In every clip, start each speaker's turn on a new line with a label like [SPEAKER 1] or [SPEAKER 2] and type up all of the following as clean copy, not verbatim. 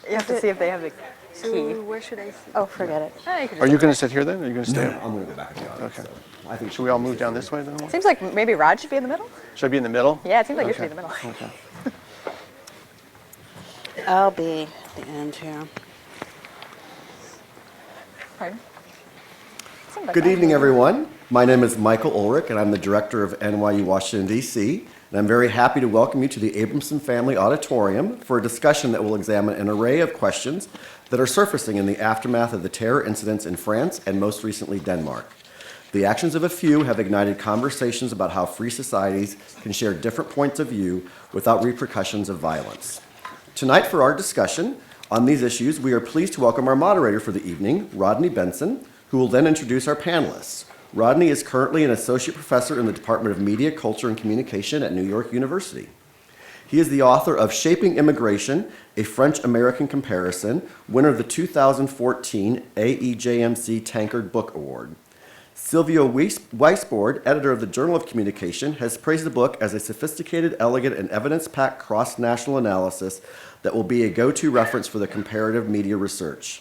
[SPEAKER 1] You have to see if they have the key.
[SPEAKER 2] So where should I sit?
[SPEAKER 1] Oh, forget it.
[SPEAKER 3] Are you going to sit here then? Or are you going to stay?
[SPEAKER 4] I'm going to go back to the audience.
[SPEAKER 3] Okay.
[SPEAKER 4] So I think
[SPEAKER 3] Should we all move down this way then?
[SPEAKER 1] Seems like maybe Rod should be in the middle.
[SPEAKER 3] Should I be in the middle?
[SPEAKER 1] Yeah, it seems like you
[SPEAKER 3] Okay.
[SPEAKER 1] should be in the middle.
[SPEAKER 3] Okay.
[SPEAKER 2] I'll be at the end here.
[SPEAKER 1] Pardon? Seems like
[SPEAKER 4] Good
[SPEAKER 1] that.
[SPEAKER 4] evening, everyone. My name is Michael Ulrich, and I'm the director of NYU Washington, D.C., and I'm very happy to welcome you to the Abramson Family Auditorium for a discussion that will examine an array of questions that are surfacing in the aftermath of the terror incidents in France and most recently Denmark. The actions of a few have ignited conversations about how free societies can share different points of view without repercussions of violence. Tonight, for our discussion on these issues, we are pleased to welcome our moderator for the evening, Rodney Benson, who will then introduce our panelists. Rodney is currently an associate professor in the Department of Media, Culture, and Communication at New York University. He is the author of Shaping Immigration, a French-American Comparison, winner of the 2014 AEJMC Tankard Book Award. Silvio Weisbord, editor of the Journal of Communication, has praised the book as a sophisticated, elegant, and evidence-packed cross-national analysis that will be a go-to reference for the comparative media research.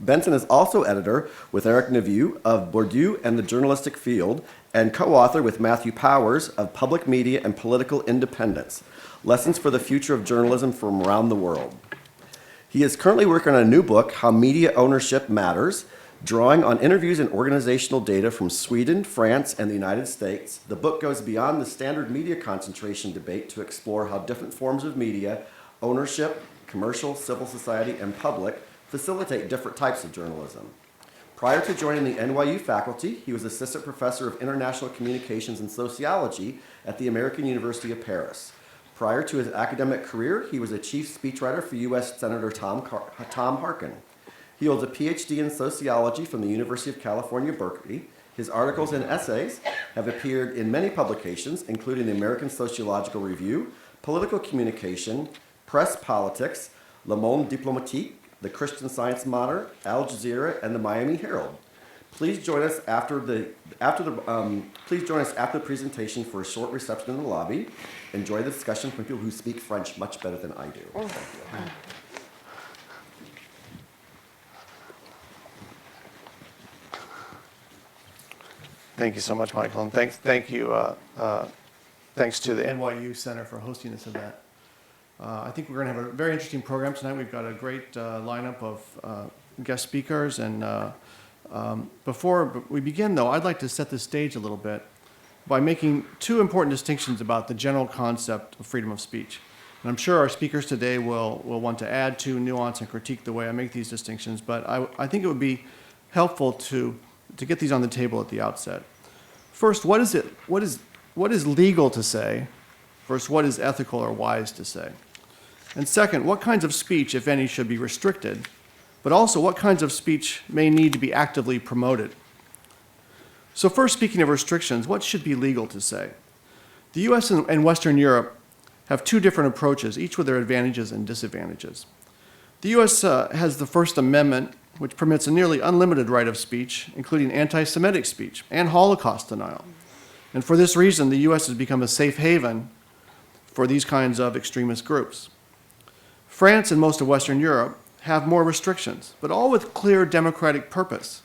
[SPEAKER 4] Benson is also editor with Eric Neveu of Bourdieu and the Journalistic Field, and co-author with Matthew Powers of Public Media and Political Independence, Lessons for the Future of Journalism from Around the World. He is currently working on a new book, How Media Ownership Matters, drawing on interviews and organizational data from Sweden, France, and the United States. The book goes beyond the standard media concentration debate to explore how different forms of media, ownership, commercial, civil society, and public, facilitate different types of journalism. Prior to joining the NYU faculty, he was assistant professor of international communications and sociology at the American University of Paris. Prior to his academic career, he was a chief speechwriter for U.S. Senator Tom Harkin. He holds a PhD in sociology from the University of California, Berkeley. His articles and essays have appeared in many publications, including the American Sociological Review, Political Communication, Press Politics, Le Monde Diplomatique, the Christian Science Monitor, Al Jazeera, and the Miami Herald. Please join us after the presentation for a short reception in the lobby. Enjoy the discussion from people who speak French much better than I do. Thank you.
[SPEAKER 3] Thank you so much, Michael, and thanks to the NYU Center for hosting this event. I think we're going to have a very interesting program tonight. We've got a great lineup of guest speakers, and before we begin, though, I'd like to set the stage a little bit by making two important distinctions about the general concept of freedom of speech. And I'm sure our speakers today will want to add to, nuance, and critique the way I make these distinctions, but I think it would be helpful to get these on the table at the outset. First, what is legal to say versus what is ethical or wise to say? And second, what kinds of speech, if any, should be restricted, but also what kinds of speech may need to be actively promoted? So first, speaking of restrictions, what should be legal to say? The US and Western Europe have two different approaches, each with their advantages and disadvantages. The US has the First Amendment, which permits a nearly unlimited right of speech, including anti-Semitic speech and Holocaust denial. And for this reason, the US has become a safe haven for these kinds of extremist groups. France and most of Western Europe have more restrictions, but all with clear democratic purpose.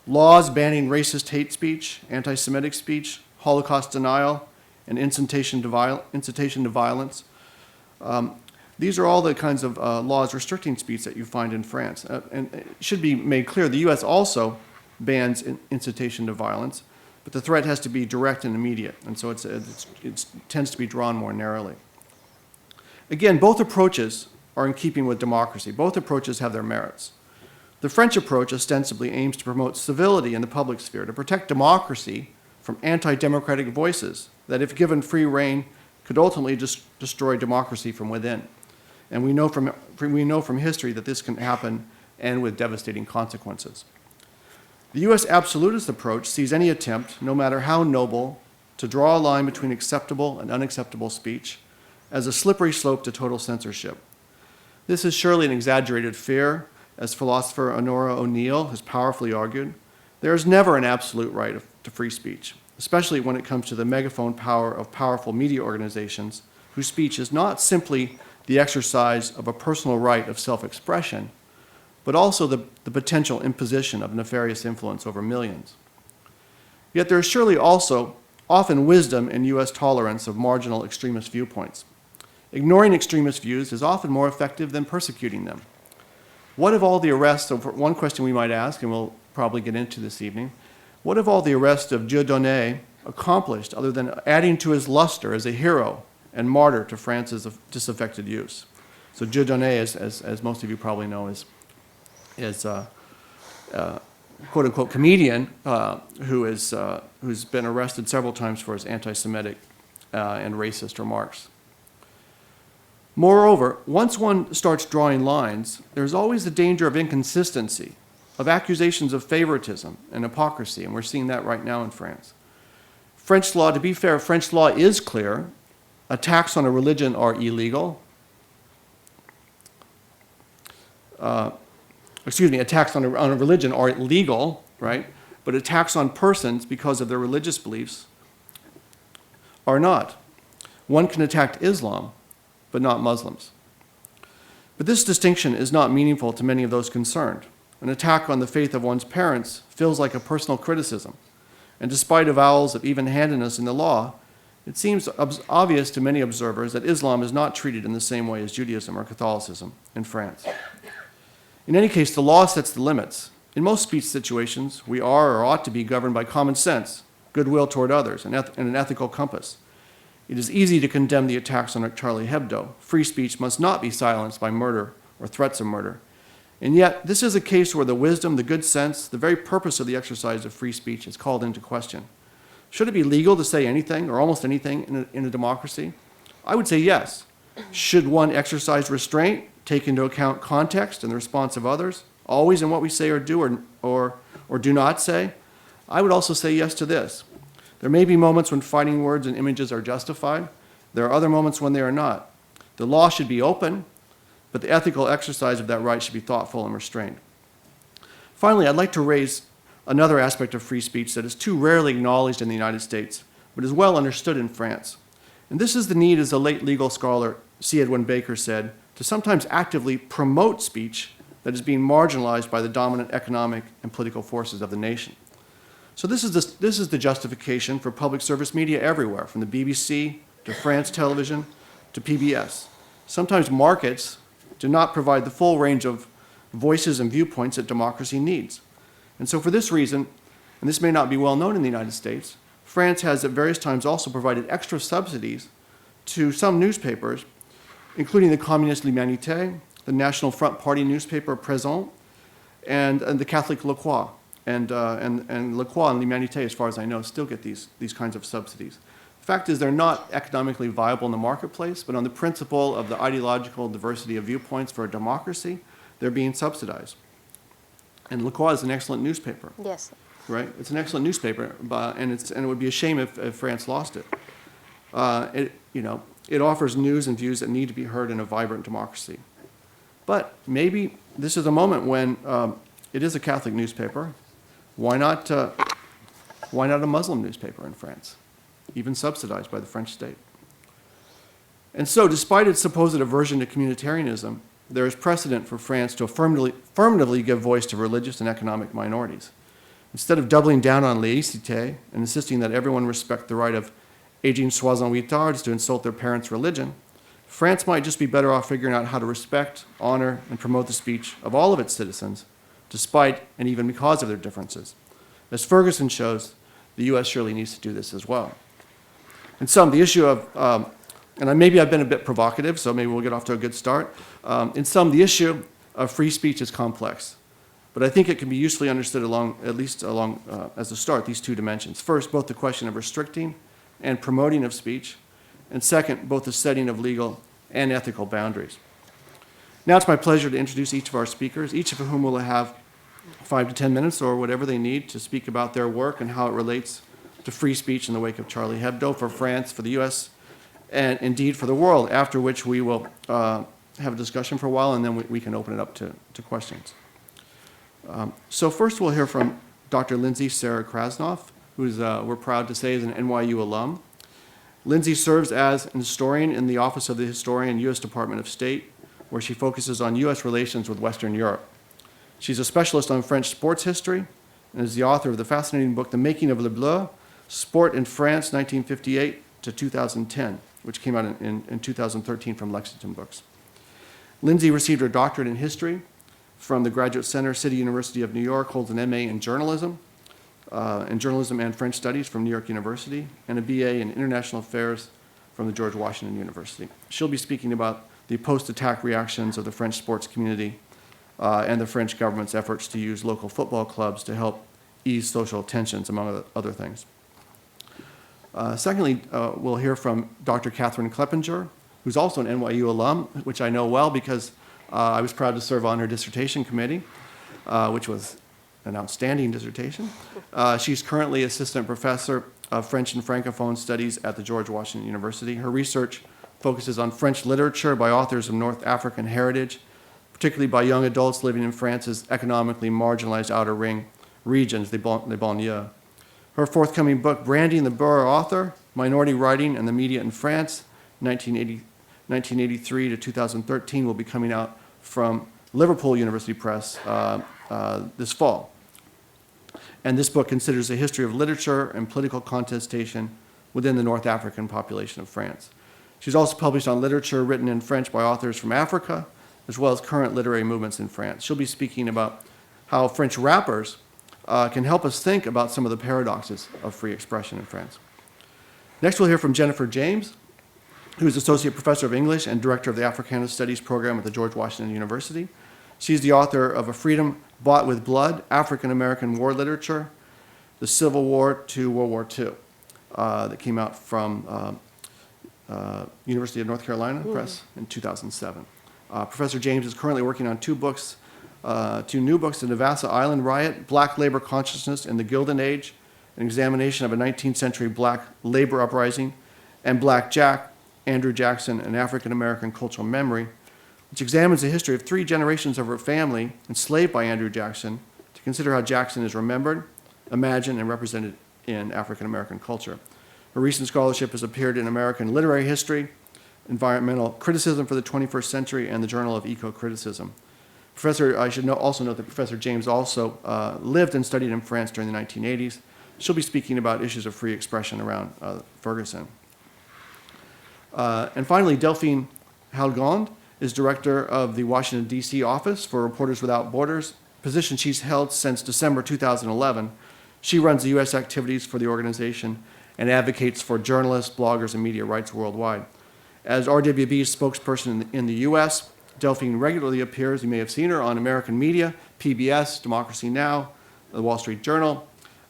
[SPEAKER 3] Laws banning racist hate speech, anti-Semitic speech, Holocaust denial, and incitation to violence. These are all the kinds of laws restricting speech that you find in France. And it should be made clear, the US also bans incitation to violence, but the threat has to be direct and immediate, and so it tends to be drawn more narrowly. Again, both approaches are in keeping with democracy. Both approaches have their merits. The French approach ostensibly aims to promote civility in the public sphere, to protect democracy from anti-democratic voices that, if given free rein, could ultimately destroy democracy from within. And we know from history that this can happen and with devastating consequences. The US absolutist approach sees any attempt, no matter how noble, to draw a line between acceptable and unacceptable speech as a slippery slope to total censorship. This is surely an exaggerated fear. As philosopher Honora O'Neill has powerfully argued, there is never an absolute right to free speech, especially when it comes to the megaphone power of powerful media organizations whose speech is not simply the exercise of a personal right of self-expression, but also the potential imposition of nefarious influence over millions. Yet there is surely also often wisdom in U.S. tolerance of marginal extremist viewpoints. Ignoring extremist views is often more effective than persecuting them. What if all the arrests, so one question we might ask, and we'll probably get into this evening, what if all the arrest of Dieudonné accomplished other than adding to his luster as a hero and martyr to France's disaffected youth? So Dieudonné, as most of you probably know, is quote-unquote comedian who's been arrested several times for his anti-Semitic and racist remarks. Moreover, once one starts drawing lines, there's always the danger of inconsistency, of accusations of favoritism and hypocrisy, and we're seeing that right now in France. French law, to be fair, French law is clear. Attacks on a religion are illegal. Attacks on a religion are illegal, right? But attacks on persons because of their religious beliefs are not. One can attack Islam, but not Muslims. But this distinction is not meaningful to many of those concerned. An attack on the faith of one's parents feels like a personal criticism, and despite avowals of even-handedness in the law, it seems obvious to many observers that Islam is not treated in the same way as Judaism or Catholicism in France. In any case, the law sets the limits. In most speech situations, we are or ought to be governed by common sense, goodwill toward others, and an ethical compass. It is easy to condemn the attacks on Charlie Hebdo. Free speech must not be silenced by murder or threats of murder. And yet, this is a case where the wisdom, the good sense, the very purpose of the exercise of free speech is called into question. Should it be legal to say anything or almost anything in a democracy? I would say yes. Should one exercise restraint, take into account context and the response of others, always in what we say or do or do not say? I would also say yes to this. There may be moments when fighting words and images are justified. There are other moments when they are not. The law should be open, but the ethical exercise of that right should be thoughtful and restrained. Finally, I'd like to raise another aspect of free speech that is too rarely acknowledged in the United States, but is well understood in France. And this is the need, as the late legal scholar C. Edwin Baker said, to sometimes actively promote speech that is being marginalized by the dominant economic and political forces of the nation. So this is the justification for public service media everywhere, from the BBC to France Television to PBS. Sometimes markets do not provide the full range of voices and viewpoints that democracy needs. And so for this reason, and this may not be well known in the United States, France has at various times also provided extra subsidies to some newspapers, including the Communist L'Humanité, the National Front Party newspaper Présent, and the Catholic Le Croix. And Le Croix and L'Humanité, as far as I know, still get these kinds of subsidies. The fact is they're not economically viable in the marketplace, but on the principle of the ideological diversity of viewpoints for a democracy, they're being subsidized. And Le Croix is an excellent newspaper.
[SPEAKER 2] Yes.
[SPEAKER 3] Right? It's an excellent newspaper, and it would be a shame if France lost it. It offers news and views that need to be heard in a vibrant democracy. But maybe this is a moment when it is a Catholic newspaper. Why not a Muslim newspaper in France, even subsidized by the French state? And so, despite its supposed aversion to communitarianism, there is precedent for France to affirmatively give voice to religious and economic minorities. Instead of doubling down on laïcité and insisting that everyone respect the right of aging soixante-huitards to insult their parents' religion, France might just be better off figuring out how to respect, honor, and promote the speech of all of its citizens, despite and even because of their differences. As Ferguson shows, the U.S. surely needs to do this as well. In sum, the issue of, maybe I've been a bit provocative, so maybe we'll get off to a good start. In sum, the issue of free speech is complex, but I think it can be usefully understood as a start, these two dimensions. First, both the question of restricting and promoting of speech, and second, both the setting of legal and ethical boundaries. Now it's my pleasure to introduce each of our speakers, each of whom will have 5 to 10 minutes or whatever they need to speak about their work and how it relates to free speech in the wake of Charlie Hebdo for France, for the U.S., and indeed for the world, after which we will have a discussion for a while, and then we can open it up to questions. So first we'll hear from Dr. Lindsay Sarah Krasnoff, who's, we're proud to say, is an NYU alum. Lindsay serves as an historian in the Office of the Historian, U.S. Department of State, where she focuses on U.S. relations with Western Europe. She's a specialist on French sports history and is the author of the fascinating book, The Making of Le Bleu, Sport in France, 1958 to 2010, which came out in 2013 from Lexington Books. Lindsay received her doctorate in history from the Graduate Center, City University of New York, holds an MA in journalism and French studies from New York University, and a BA in international affairs from the George Washington University. She'll be speaking about the post-attack reactions of the French sports community and the French government's efforts to use local football clubs to help ease social tensions, among other things. Secondly, we'll hear from Dr. Catherine Kleppinger, who's also an NYU alum, which I know well because I was proud to serve on her dissertation committee, which was an outstanding dissertation. She's currently assistant professor of French and Francophone studies at the George Washington University. Her research focuses on French literature by authors of North African heritage, particularly by young adults living in France's economically marginalized outer ring regions, les banlieues. Her forthcoming book, Branding the Boer Author, Minority Writing and the Media in France, 1983 to 2013, will be coming out from Liverpool University Press this fall. And this book considers the history of literature and political contestation within the North African population of France. She's also published on literature written in French by authors from Africa, as well as current literary movements in France. She'll be speaking about how French rappers can help us think about some of the paradoxes of free expression in France. Next, we'll hear from Jennifer James, who's Associate Professor of English and Director of the Africana Studies program at the George Washington University. She's the author of A Freedom Bought with Blood, African American War Literature, the Civil War to World War II, that came out from University of North Carolina Press in 2007. Professor James is currently working on two new books, The Navassa Island Riot, Black Labor Consciousness in the Gilded Age, an examination of a 19th century black labor uprising, and Black Jack, Andrew Jackson, an African American cultural memory, which examines the history of 3 generations of her family enslaved by Andrew Jackson to consider how Jackson is remembered, imagined, and represented in African American culture. Her recent scholarship has appeared in American Literary History, Environmental Criticism for the 21st Century, and the Journal of Eco-Criticism. I should also note that Professor James also lived and studied in France during the 1980s. She'll be speaking about issues of free expression around Ferguson. And finally, Delphine Halgond is director of the Washington, D.C. office for Reporters Without Borders, a position she's held since December 2011. She runs the U.S. activities for the organization and advocates for journalists, bloggers, and media rights worldwide. As RWB's spokesperson in the U.S., Delphine regularly appears, you may have seen her, on American media, PBS, Democracy Now!, The Wall Street Journal,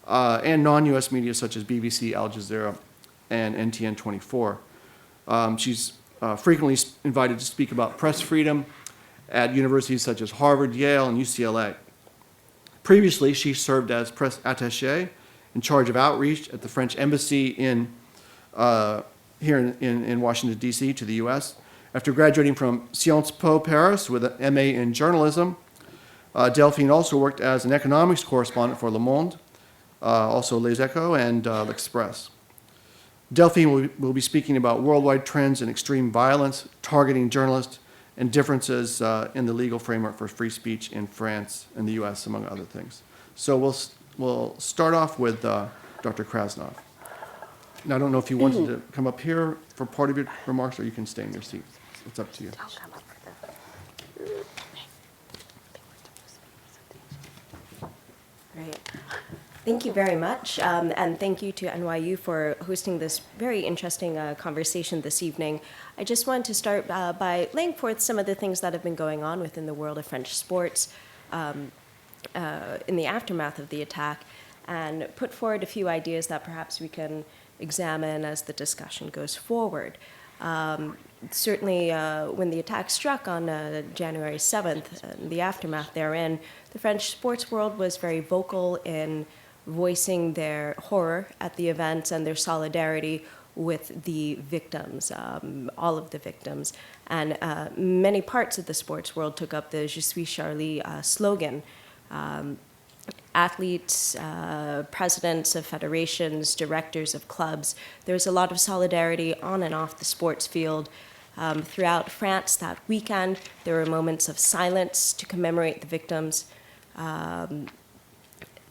[SPEAKER 3] and non-U.S. media such as BBC, Al Jazeera, and NTN 24. She's frequently invited to speak about press freedom at universities such as Harvard, Yale, and UCLA. Previously, she served as press attaché in charge of outreach at the French embassy here in Washington, D.C. to the U.S. After graduating from Sciences Po Paris with an MA in journalism, Delphine also worked as an economics correspondent for Le Monde, also Les Echos, and L'Express. Delphine will be speaking about worldwide trends in extreme violence, targeting journalists, and differences in the legal framework for free speech in France and the U.S., among other things. So we'll start off with Dr. Krasnov. Now, I don't know if you wanted to come up here for part of your remarks, or you can stay in your seat. It's up to you.
[SPEAKER 2] I'll come up for the...
[SPEAKER 5] Great. Thank you very much, and thank you to NYU for hosting this very interesting conversation this evening. I just wanted to start by laying forth some of the things that have been going on within the world of French sports in the aftermath of the attack, and put forward a few ideas that perhaps we can examine as the discussion goes forward. Certainly, when the attack struck on January 7th, the aftermath therein, the French sports world was very vocal in voicing their horror at the events and their solidarity with the victims, all of the victims. And many parts of the sports world took up the Je suis Charlie slogan. athletes, presidents of federations, directors of clubs. There was a lot of solidarity on and off the sports field. Throughout France that weekend, there were moments of silence to commemorate the victims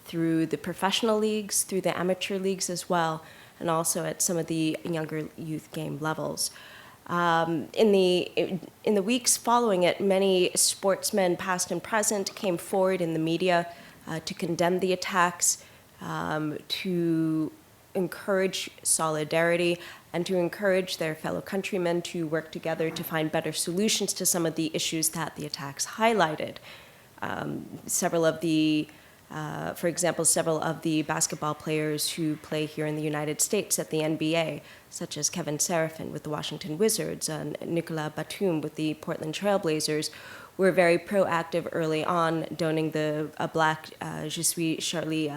[SPEAKER 5] through the professional leagues, through the amateur leagues as well, and also at some of the younger youth game levels. In the weeks following it, many sportsmen, past and present, came forward in the media to condemn the attacks, to encourage solidarity, and to encourage their fellow countrymen to work together to find better solutions to some of the issues that the attacks highlighted. For example, several of the basketball players who play here in the United States at the NBA, such as Kevin Seraphin with the Washington Wizards and Nicolas Batum with the Portland Trail Blazers, were very proactive early on, donning a black Je suis Charlie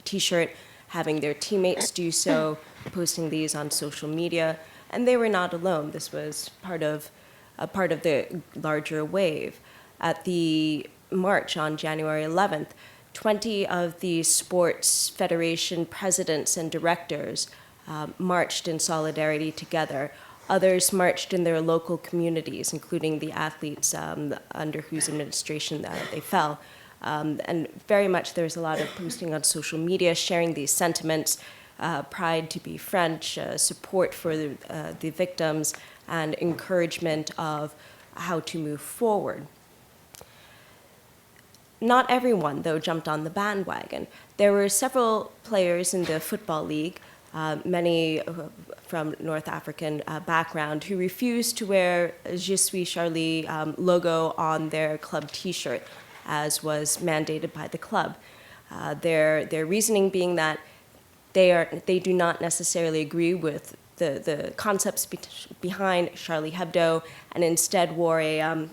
[SPEAKER 5] t-shirt, having their teammates do so, posting these on social media, and they were not alone. This was part of the larger wave. At the march on January 11th, 20 of the sports federation presidents and directors marched in solidarity together. Others marched in their local communities, including the athletes under whose administration they fell. And very much there's a lot of posting on social media, sharing these sentiments, pride to be French, support for the victims, and encouragement of how to move forward. Not everyone, though, jumped on the bandwagon. There were several players in the Football League, many from North African background, who refused to wear Je suis Charlie logo on their club T-shirt, as was mandated by the club. Their reasoning being that they do not necessarily agree with the concepts behind Charlie Hebdo, and instead wore a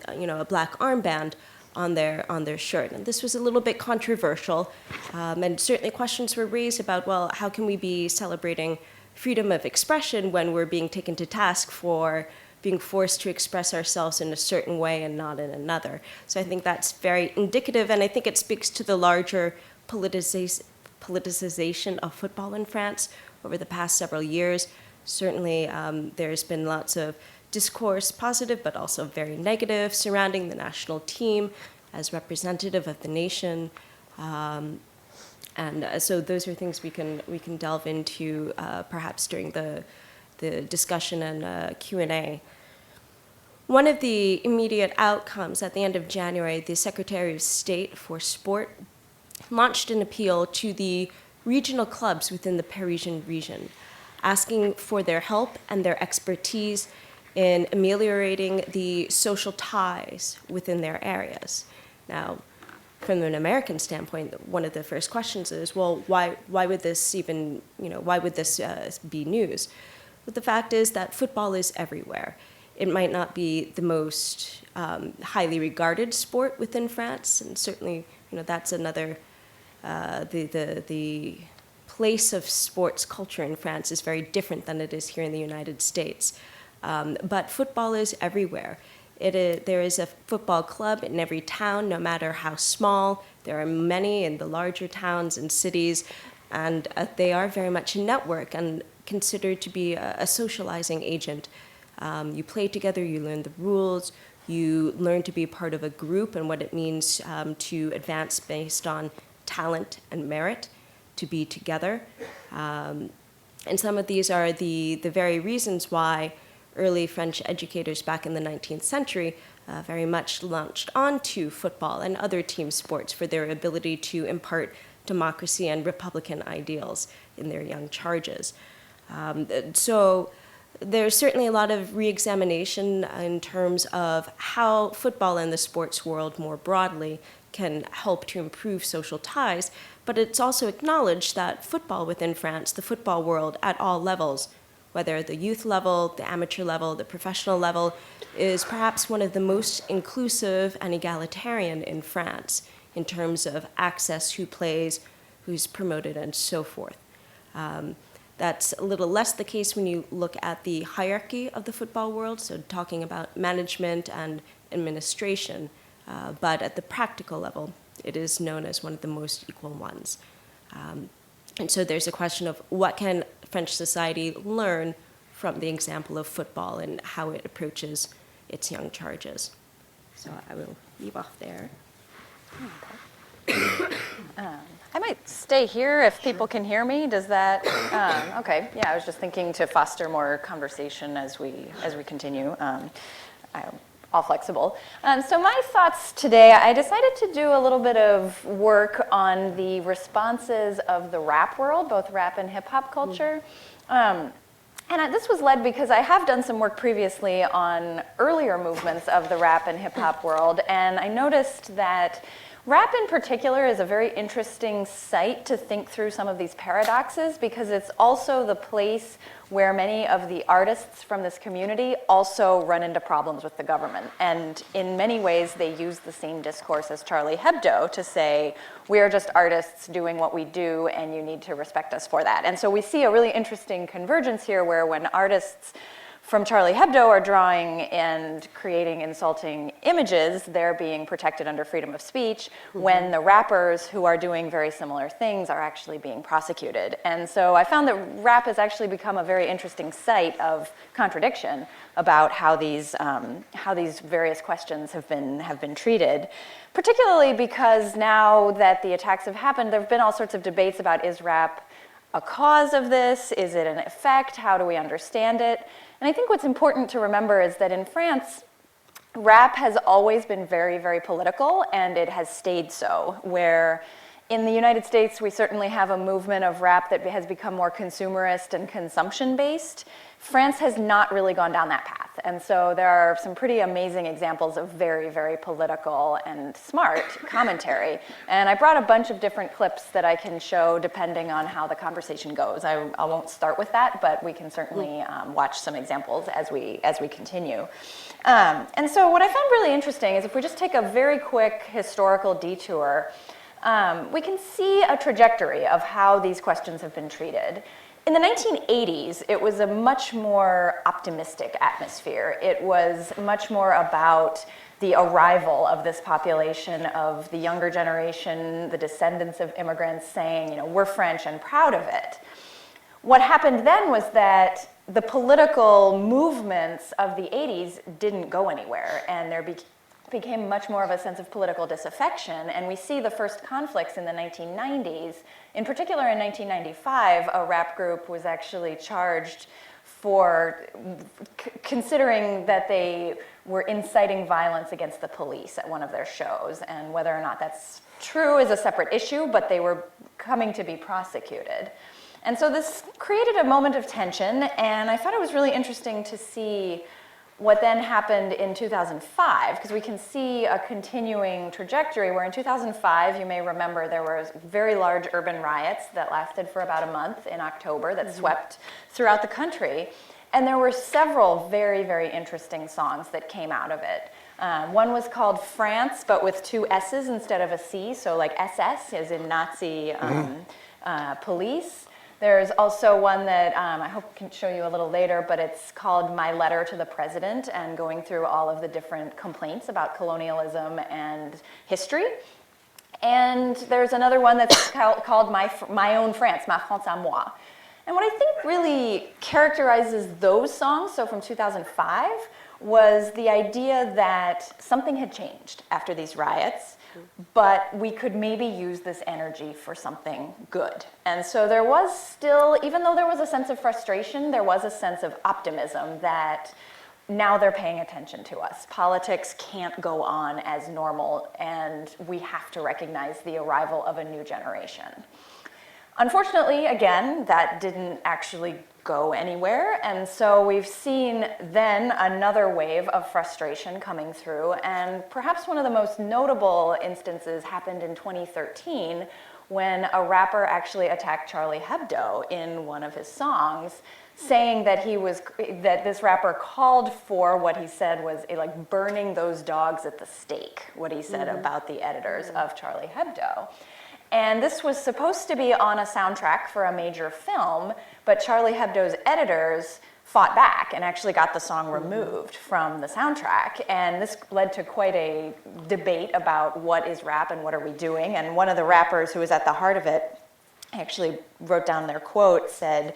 [SPEAKER 5] black armband on their shirt. And this was a little bit controversial, and certainly questions were raised about, well, how can we be celebrating freedom of expression when we're being taken to task for being forced to express ourselves in a certain way and not in another? So I think that's very indicative, and I think it speaks to the larger politicization of football in France over the past several years. Certainly, there's been lots of discourse, positive but also very negative, surrounding the national team as representative of the nation. So those are things we can delve into perhaps during the discussion and Q&A. One of the immediate outcomes at the end of January, the Secretary of State for Sport launched an appeal to the regional clubs within the Parisian region, asking for their help and their expertise in ameliorating the social ties within their areas. Now, from an American standpoint, one of the first questions is, well, why would this even, why would this be news? But the fact is that football is everywhere. It might not be the most highly regarded sport within France, and certainly, that's another, the place of sports culture in France is very different than it is here in the United States. But football is everywhere. There is a football club in every town, no matter how small. There are many in the larger towns and cities, and they are very much a network and considered to be a socializing agent. You play together, you learn the rules, you learn to be part of a group and what it means to advance based on talent and merit, to be together. And some of these are the very reasons why early French educators back in the 19th century very much launched onto football and other team sports for their ability to impart democracy and republican ideals in their young charges. So there's certainly a lot of re-examination in terms of how football and the sports world more broadly can help to improve social ties, but it's also acknowledged that football within France, the football world at all levels, whether the youth level, the amateur level, the professional level, is perhaps one of the most inclusive and egalitarian in France in terms of access, who plays, who's promoted, and so forth. That's a little less the case when you look at the hierarchy of the football world, so talking about management and administration, but at the practical level, it is known as one of the most equal ones. And so there's a question of what can French society learn from the example of football and how it approaches its young charges. So I will leave off there.
[SPEAKER 1] I might stay here if people can hear me. Does that? Okay. Yeah, I was just thinking to foster more conversation as we continue. I'm all flexible. So my thoughts today, I decided to do a little bit of work on the responses of the rap world, both rap and hip hop culture. This was led because I have done some work previously on earlier movements of the rap and hip hop world, and I noticed that rap in particular is a very interesting site to think through some of these paradoxes, because it's also the place where many of the artists from this community also run into problems with the government. And in many ways, they use the same discourse as Charlie Hebdo to say, we're just artists doing what we do, and you need to respect us for that. And so we see a really interesting convergence here, where when artists from Charlie Hebdo are drawing and creating insulting images, they're being protected under freedom of speech, when the rappers who are doing very similar things are actually being prosecuted. And so I found that rap has actually become a very interesting site of contradiction about how these various questions have been treated, particularly because now that the attacks have happened, there have been all sorts of debates about, is rap a cause of this? Is it an effect? How do we understand it? And I think what's important to remember is that in France, rap has always been very, very political, and it has stayed so, where in the United States, we certainly have a movement of rap that has become more consumerist and consumption-based. France has not really gone down that path. And so there are some pretty amazing examples of very, very political and smart commentary. And I brought a bunch of different clips that I can show depending on how the conversation goes. I won't start with that, but we can certainly watch some examples as we continue. And so what I found really interesting is if we just take a very quick historical detour, we can see a trajectory of how these questions have been treated. In the 1980s, it was a much more optimistic atmosphere. It was much more about the arrival of this population of the younger generation, the descendants of immigrants saying, you know, we're French and proud of it. What happened then was that the political movements of the 80s didn't go anywhere, and there became much more of a sense of political disaffection, and we see the first conflicts in the 1990s. In particular, in 1995, a rap group was actually charged for considering that they were inciting violence against the police at one of their shows, and whether or not that's true is a separate issue, but they were coming to be prosecuted. And so this created a moment of tension, and I thought it was really interesting to see what then happened in 2005, because we can see a continuing trajectory where in 2005, you may remember, there were very large urban riots that lasted for about a month in October that swept throughout the country. And there were several very, very interesting songs that came out of it. One was called France, but with two S's instead of a C, so like SS as in Nazi police. There's also one that I hope I can show you a little later, but it's called My Letter to the President, and going through all of the different complaints about colonialism and history. And there's another one that's called My Own France, Ma France à moi. And what I think really characterizes those songs, so from 2005, was the idea that something had changed after these riots, but we could maybe use this energy for something good. And so there was still, even though there was a sense of frustration, there was a sense of optimism that now they're paying attention to us. Politics can't go on as normal, and we have to recognize the arrival of a new generation. Unfortunately, again, that didn't actually go anywhere, and so we've seen then another wave of frustration coming through, and perhaps one of the most notable instances happened in 2013 when a rapper actually attacked Charlie Hebdo in one of his songs, saying that this rapper called for what he said was like burning those dogs at the stake, what he said about the editors of Charlie Hebdo. And this was supposed to be on a soundtrack for a major film, but Charlie Hebdo's editors fought back and actually got the song removed from the soundtrack. And this led to quite a debate about what is rap and what are we doing. And one of the rappers who was at the heart of it, I actually wrote down their quote, said,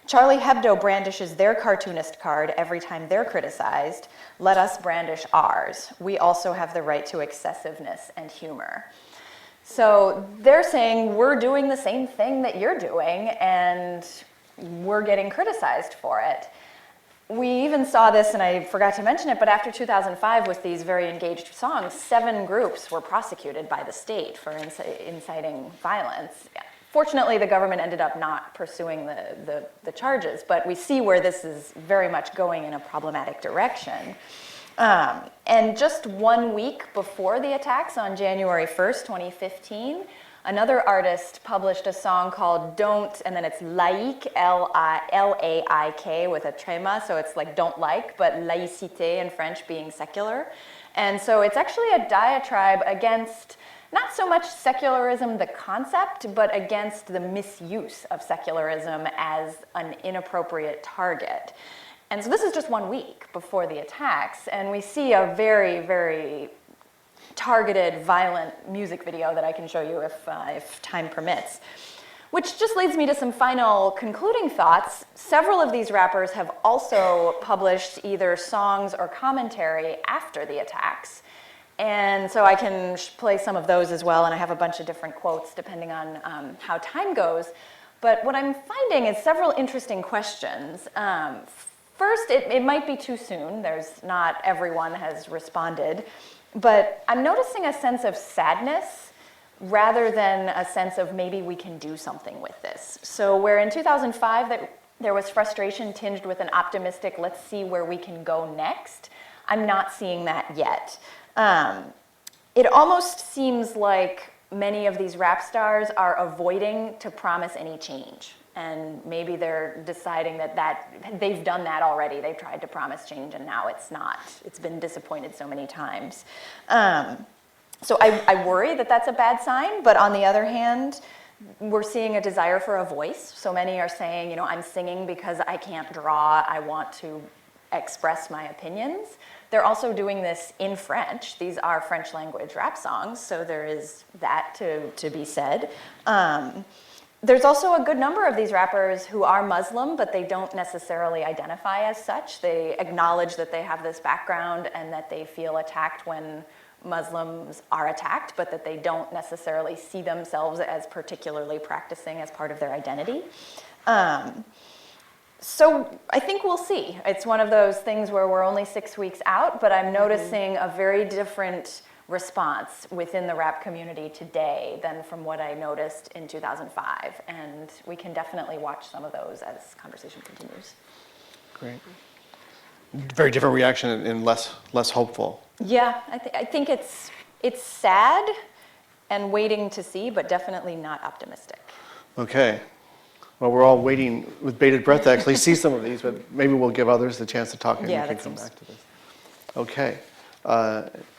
[SPEAKER 1] "Charlie Hebdo brandishes their cartoonist card every time they're criticized. Let us brandish ours. We also have the right to excessiveness and humor." So they're saying we're doing the same thing that you're doing and we're getting criticized for it. We even saw this, and I forgot to mention it, but after 2005 with these very engaged songs, 7 groups were prosecuted by the state for inciting violence. Fortunately, the government ended up not pursuing the charges, but we see where this is very much going in a problematic direction. And just 1 week before the attacks on January 1st, 2015, another artist published a song called Don't, and then it's laïque, L-A-I-K with a tréma, so it's like don't like, but laïcité in French being secular. And so it's actually a diatribe against not so much secularism, the concept, but against the misuse of secularism as an inappropriate target. And so this is just 1 week before the attacks, and we see a very, very targeted, violent music video that I can show you if time permits. Which just leads me to some final concluding thoughts. Several of these rappers have also published either songs or commentary after the attacks. And so I can play some of those as well, and I have a bunch of different quotes depending on how time goes. But what I'm finding is several interesting questions. First, it might be too soon. Not everyone has responded. But I'm noticing a sense of sadness rather than a sense of maybe we can do something with this. So where in 2005 there was frustration tinged with an optimistic, let's see where we can go next, I'm not seeing that yet. It almost seems like many of these rap stars are avoiding to promise any change. And maybe they're deciding that they've done that already. They've tried to promise change and now it's not. It's been disappointed so many times. So I worry that that's a bad sign, but on the other hand, we're seeing a desire for a voice. So many are saying, I'm singing because I can't draw. I want to express my opinions. They're also doing this in French. These are French language rap songs, so there is that to be said. There's also a good number of these rappers who are Muslim, but they don't necessarily identify as such. They acknowledge that they have this background and that they feel attacked when Muslims are attacked, but that they don't necessarily see themselves as particularly practicing as part of their identity. So I think we'll see. It's one of those things where we're only 6 weeks out, but I'm noticing a very different response within the rap community today than from what I noticed in 2005. And we can definitely watch some of those as conversation continues.
[SPEAKER 3] Great. Very different reaction and less hopeful.
[SPEAKER 1] Yeah, I think it's sad and waiting to see, but definitely not optimistic.
[SPEAKER 3] Okay. Well, we're all waiting with bated breath to actually see some of these, but maybe we'll give others the chance to talk and we can come back to this. Okay.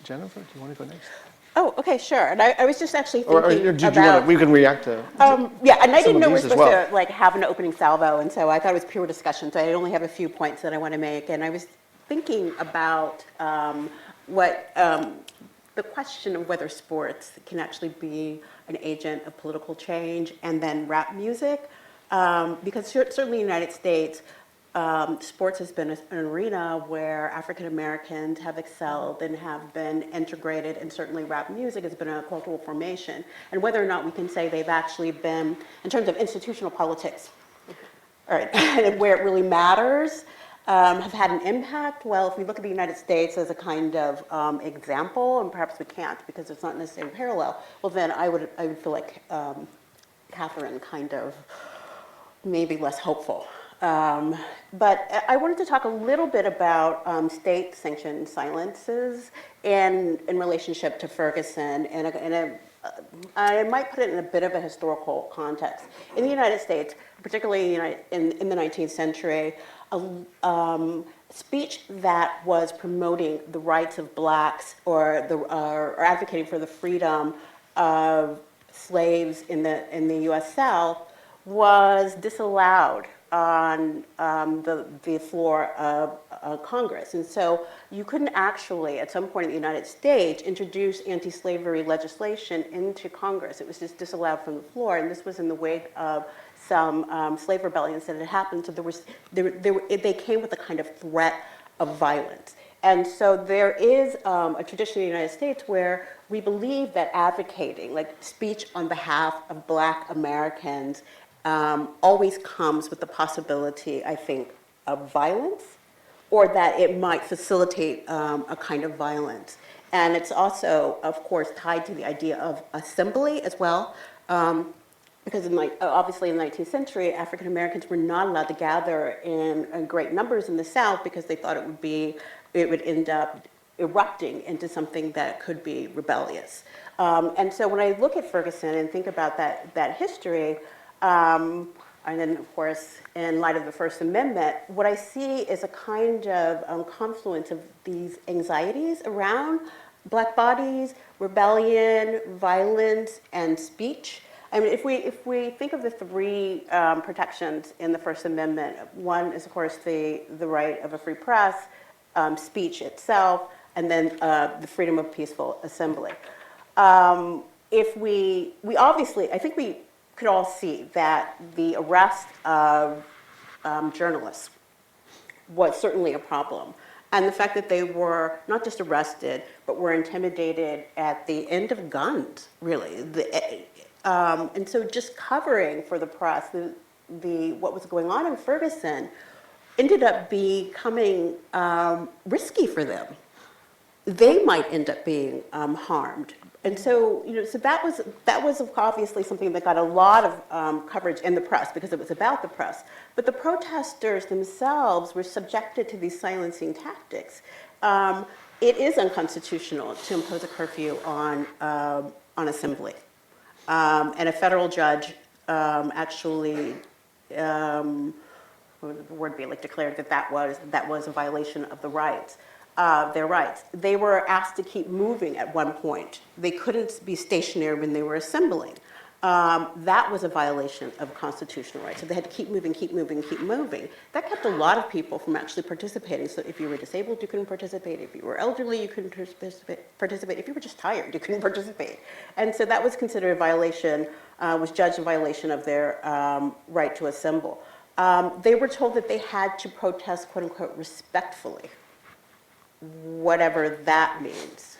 [SPEAKER 3] Jennifer, do you want to go next?
[SPEAKER 2] Oh, okay, sure. And I was just actually
[SPEAKER 3] Or
[SPEAKER 2] thinking
[SPEAKER 3] do you
[SPEAKER 2] about...
[SPEAKER 3] want to, we can react to
[SPEAKER 2] yeah, and I
[SPEAKER 3] some
[SPEAKER 2] didn't know
[SPEAKER 3] of
[SPEAKER 2] we were
[SPEAKER 3] these as
[SPEAKER 2] supposed
[SPEAKER 3] well.
[SPEAKER 2] to have an opening salvo, and so I thought it was pure discussion. So I only have a few points that I want to make, and I was thinking about the question of whether sports can actually be an agent of political change, and then rap music, because certainly in the United States, sports has been an arena where African Americans have excelled and have been integrated, and certainly rap music has been a cultural formation. And whether or not we can say they've actually been, in terms of institutional politics, all right, where it really matters, have had an impact. Well, if we look at the United States as a kind of example, and perhaps we can't because it's not necessarily parallel, well then I would feel like Catherine kind of maybe less hopeful. But I wanted to talk a little bit about state-sanctioned silences in relationship to Ferguson, and I might put it in a bit of a historical context. In the United States, particularly in the 19th century, speech that was promoting the rights of blacks or advocating for the freedom of slaves in the U.S. South was disallowed on the floor of Congress. And so you couldn't actually, at some point in the United States, introduce anti-slavery legislation into Congress. It was just disallowed from the floor, and this was in the wake of some slave rebellions that had happened. So they came with a kind of threat of violence. And so there is a tradition in the United States where we believe that advocating, like speech on behalf of Black Americans, always comes with the possibility, I think, of violence, or that it might facilitate a kind of violence. And it's also, of course, tied to the idea of assembly as well. Because obviously in the 19th century, African Americans were not allowed to gather in great numbers in the South because they thought it would end up erupting into something that could be rebellious. And so when I look at Ferguson and think about that history, and then of course in light of the First Amendment, what I see is a kind of confluence of these anxieties around Black bodies, rebellion, violence, and speech. I mean, if we think of the three protections in the First Amendment, one is, of course, the right of a free press, speech itself, and then the freedom of peaceful assembly. If we obviously, I think we could all see that the arrest of journalists was certainly a problem. And the fact that they were not just arrested, but were intimidated at the end of guns, really. And so just covering for the press what was going on in Ferguson ended up becoming risky for them. They might end up being harmed. And so, so that was obviously something that got a lot of coverage in the press because it was about the press. But the protesters themselves were subjected to these silencing tactics. It is unconstitutional to impose a curfew on assembly. And a federal judge actually, what would the word be, like declared that was a violation of the rights, their rights. They were asked to keep moving at one point. They couldn't be stationary when they were assembling. That was a violation of constitutional rights. So they had to keep moving, keep moving, keep moving. That kept a lot of people from actually participating. So if you were disabled, you couldn't participate. If you were elderly, you couldn't participate. If you were just tired, you couldn't participate. And so that was considered a violation, was judged a violation of their right to assemble. They were told that they had to protest, quote unquote, respectfully, whatever that means.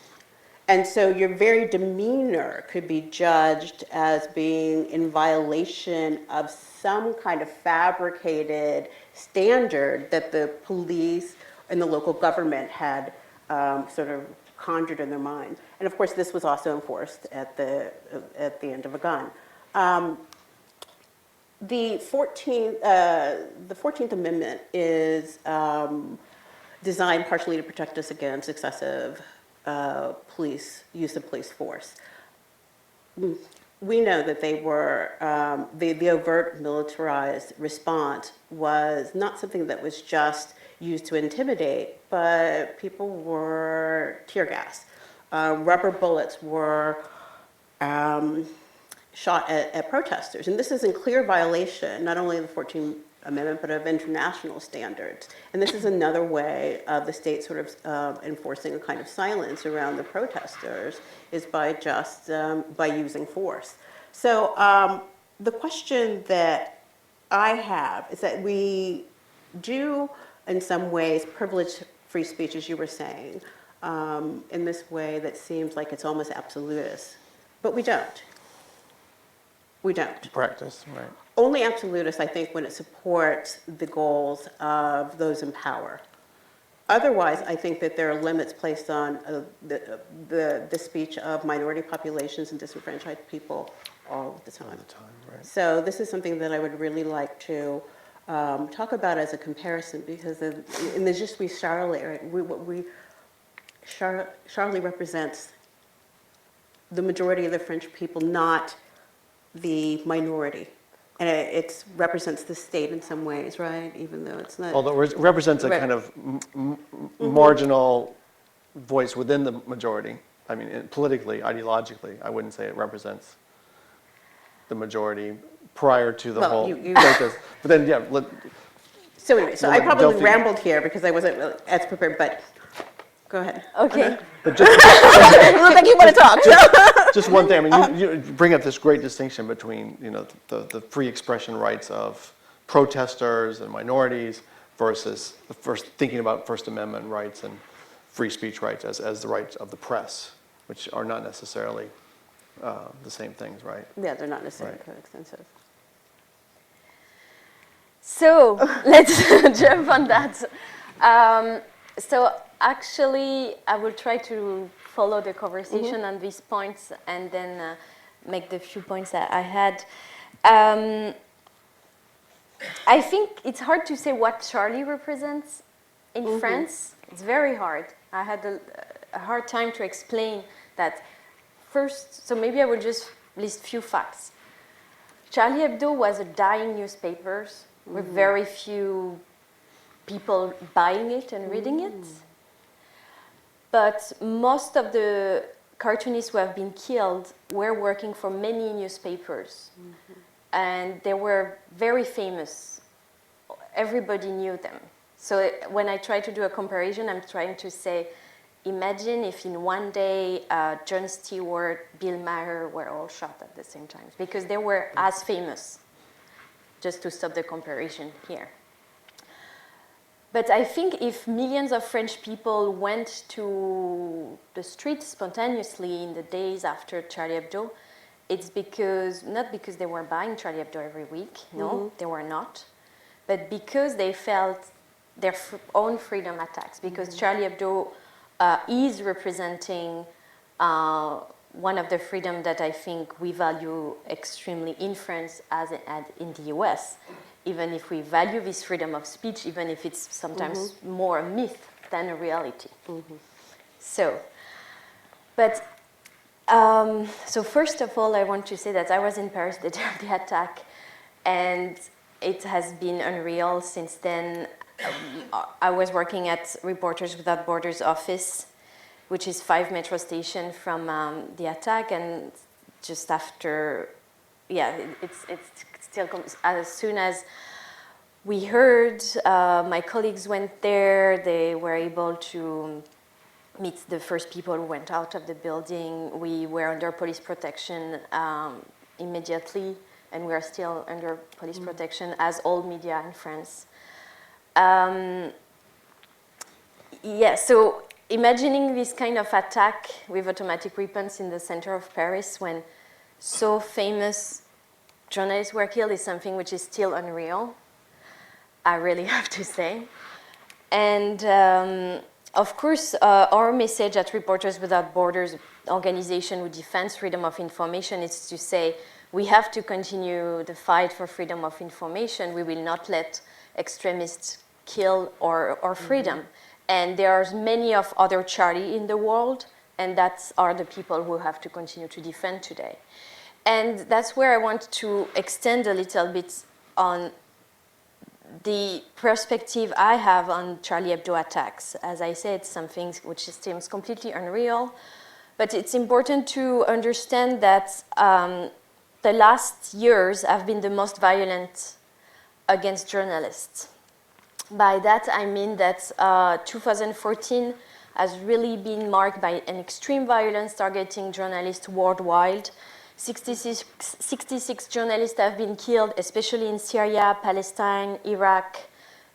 [SPEAKER 2] And so your very demeanor could be judged as being in violation of some kind of fabricated standard that the police and the local government had sort of conjured in their minds. And of course, this was also enforced at the end of a gun. The 14th Amendment is designed partially to protect us against excessive use of police force. We know that they were, the overt militarized response was not something that was just used to intimidate, but people were tear gas. Rubber bullets were shot at protesters. And this is in clear violation, not only of the 14th Amendment, but of international standards. And this is another way of the state sort of enforcing a kind of silence around the protesters is by just by using force. So the question that I have is that we do, in some ways, privilege free speech, as you were saying, in this way that seems like it's almost absolutist. But we don't. We don't.
[SPEAKER 3] Practice, right.
[SPEAKER 2] Only absolutist, I think, when it supports the goals of those in power. Otherwise, I think that there are limits placed on the speech of minority populations and disenfranchised people all the time. All the time, right. So this is something that I would really like to talk about as a comparison, because in the Je suis Charlie, right, Charlie represents the majority of the French people, not the minority. And it represents the state in some ways, right? Even though it's not.
[SPEAKER 3] Although it represents a kind of marginal voice within the majority. I mean, politically, ideologically, I wouldn't say it represents the majority
[SPEAKER 6] prior to the
[SPEAKER 2] Well,
[SPEAKER 6] whole
[SPEAKER 2] you-
[SPEAKER 6] protest. But then, yeah,
[SPEAKER 2] So anyway, so
[SPEAKER 6] Well,
[SPEAKER 2] I
[SPEAKER 6] like
[SPEAKER 2] probably
[SPEAKER 6] Delphi-
[SPEAKER 2] rambled here because I wasn't really as prepared, but go ahead.
[SPEAKER 1] Okay.
[SPEAKER 2] You look like you want to talk.
[SPEAKER 6] just one thing. I mean, you bring up this great distinction between, the free expression rights of protesters and minorities versus thinking about First Amendment rights and free speech rights as the rights of the press, which are not necessarily the same things, right?
[SPEAKER 2] Yeah, they're not necessarily
[SPEAKER 6] Right.
[SPEAKER 2] coextensive.
[SPEAKER 1] So let's jump on that. So actually, I will try to follow the conversation on these points and then make the few points that I had. I think it's hard to say what Charlie represents in France. It's very hard. I had a hard time to explain that first. So maybe I will just list few facts. Charlie Hebdo was a dying newspaper with very few people buying it and reading it. But most of the cartoonists who have been killed were working for many newspapers. And they were very famous. Everybody knew them. So when I try to do a comparison, I'm trying to say, imagine if in one day Jon Stewart, Bill Maher were all shot at the same time, because they were as famous, just to stop the comparison here. But I think if millions of French people went to the streets spontaneously in the days after Charlie Hebdo, it's not because they were buying Charlie Hebdo every week, no, they were not, but because they felt their own freedom attacks, because Charlie Hebdo is representing one of the freedom that I think we value extremely in France as in the US, even if we value this freedom of speech, even if it's sometimes more a myth than a reality. So first of all, I want to say that I was in Paris the day of the attack, and it has been unreal since then. I was working at Reporters Without Borders office, which is 5 metro stations from the attack, and just after, it's still as soon as we heard, my colleagues went there. They were able to meet the first people who went out of the building. We were under police protection immediately, and we are still under police protection, as all media in France. So imagining this kind of attack with automatic weapons in the center of Paris when so famous journalists were killed is something which is still unreal, I really have to say. And of course, our message at Reporters Without Borders, organization who defends freedom of information, is to say we have to continue the fight for freedom of information. We will not let extremists kill our freedom. And there are many of other Charlie in the world, and that are the people who have to continue to defend today. And that's where I want to extend a little bit on the perspective I have on Charlie Hebdo attacks. As I said, something which seems completely unreal, but it's important to understand that the last years have been the most violent against journalists. By that, I mean that 2014 has really been marked by an extreme violence targeting journalists worldwide. 66 journalists have been killed, especially in Syria, Palestine, Iraq,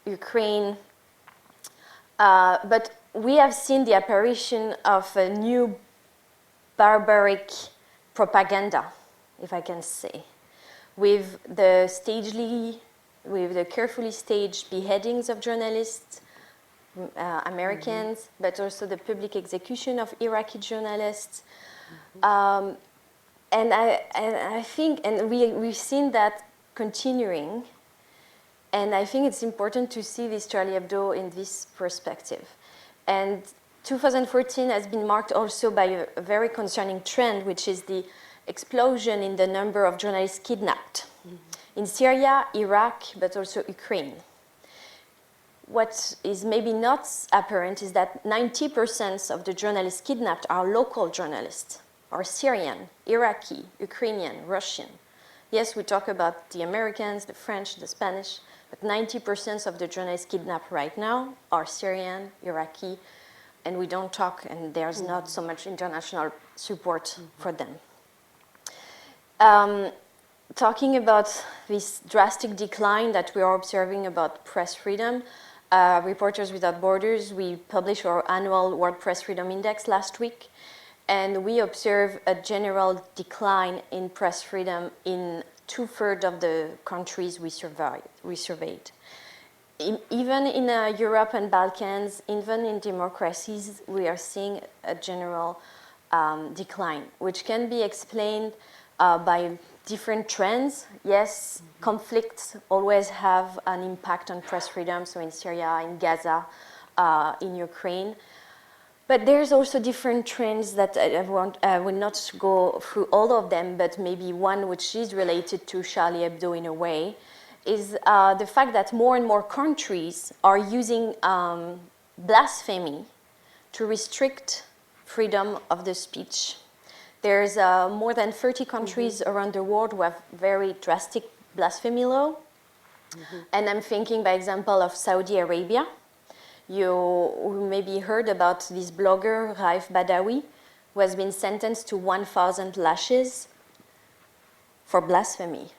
[SPEAKER 1] Ukraine. But we have seen the apparition of a new barbaric propaganda, if I can say, with the carefully staged beheadings of journalists, Americans, but also the public execution of Iraqi journalists. And I think, and we've seen that continuing, and I think it's important to see this Charlie Hebdo in this perspective. And 2014 has been marked also by a very concerning trend, which is the explosion in the number of journalists kidnapped in Syria, Iraq, but also Ukraine. What is maybe not apparent is that 90% of the journalists kidnapped are local journalists, are Syrian, Iraqi, Ukrainian, Russian.
[SPEAKER 7] Yes, we talk about the Americans, the French, the Spanish, but 90% of the journalists kidnapped right now are Syrian, Iraqi, and we don't talk, and there's not so much international support for them. Talking about this drastic decline that we are observing about press freedom, Reporters Without Borders, we published our annual World Press Freedom Index last week, and we observe a general decline in press freedom in 2/3 of the countries we surveyed. Even in Europe and Balkans, even in democracies, we are seeing a general decline, which can be explained by different trends. Yes, conflicts always have an impact on press freedom, so in Syria, in Gaza, in Ukraine. But there's also different trends that I will not go through all of them, but maybe one which is related to Charlie Hebdo in a way, is the fact that more and more countries are using blasphemy to restrict freedom of the speech. There's more than 30 countries around the world who have very drastic blasphemy law. And I'm thinking, by example, of Saudi Arabia. You maybe heard about this blogger, Raif Badawi, who has been sentenced to 1,000 lashes for blasphemy.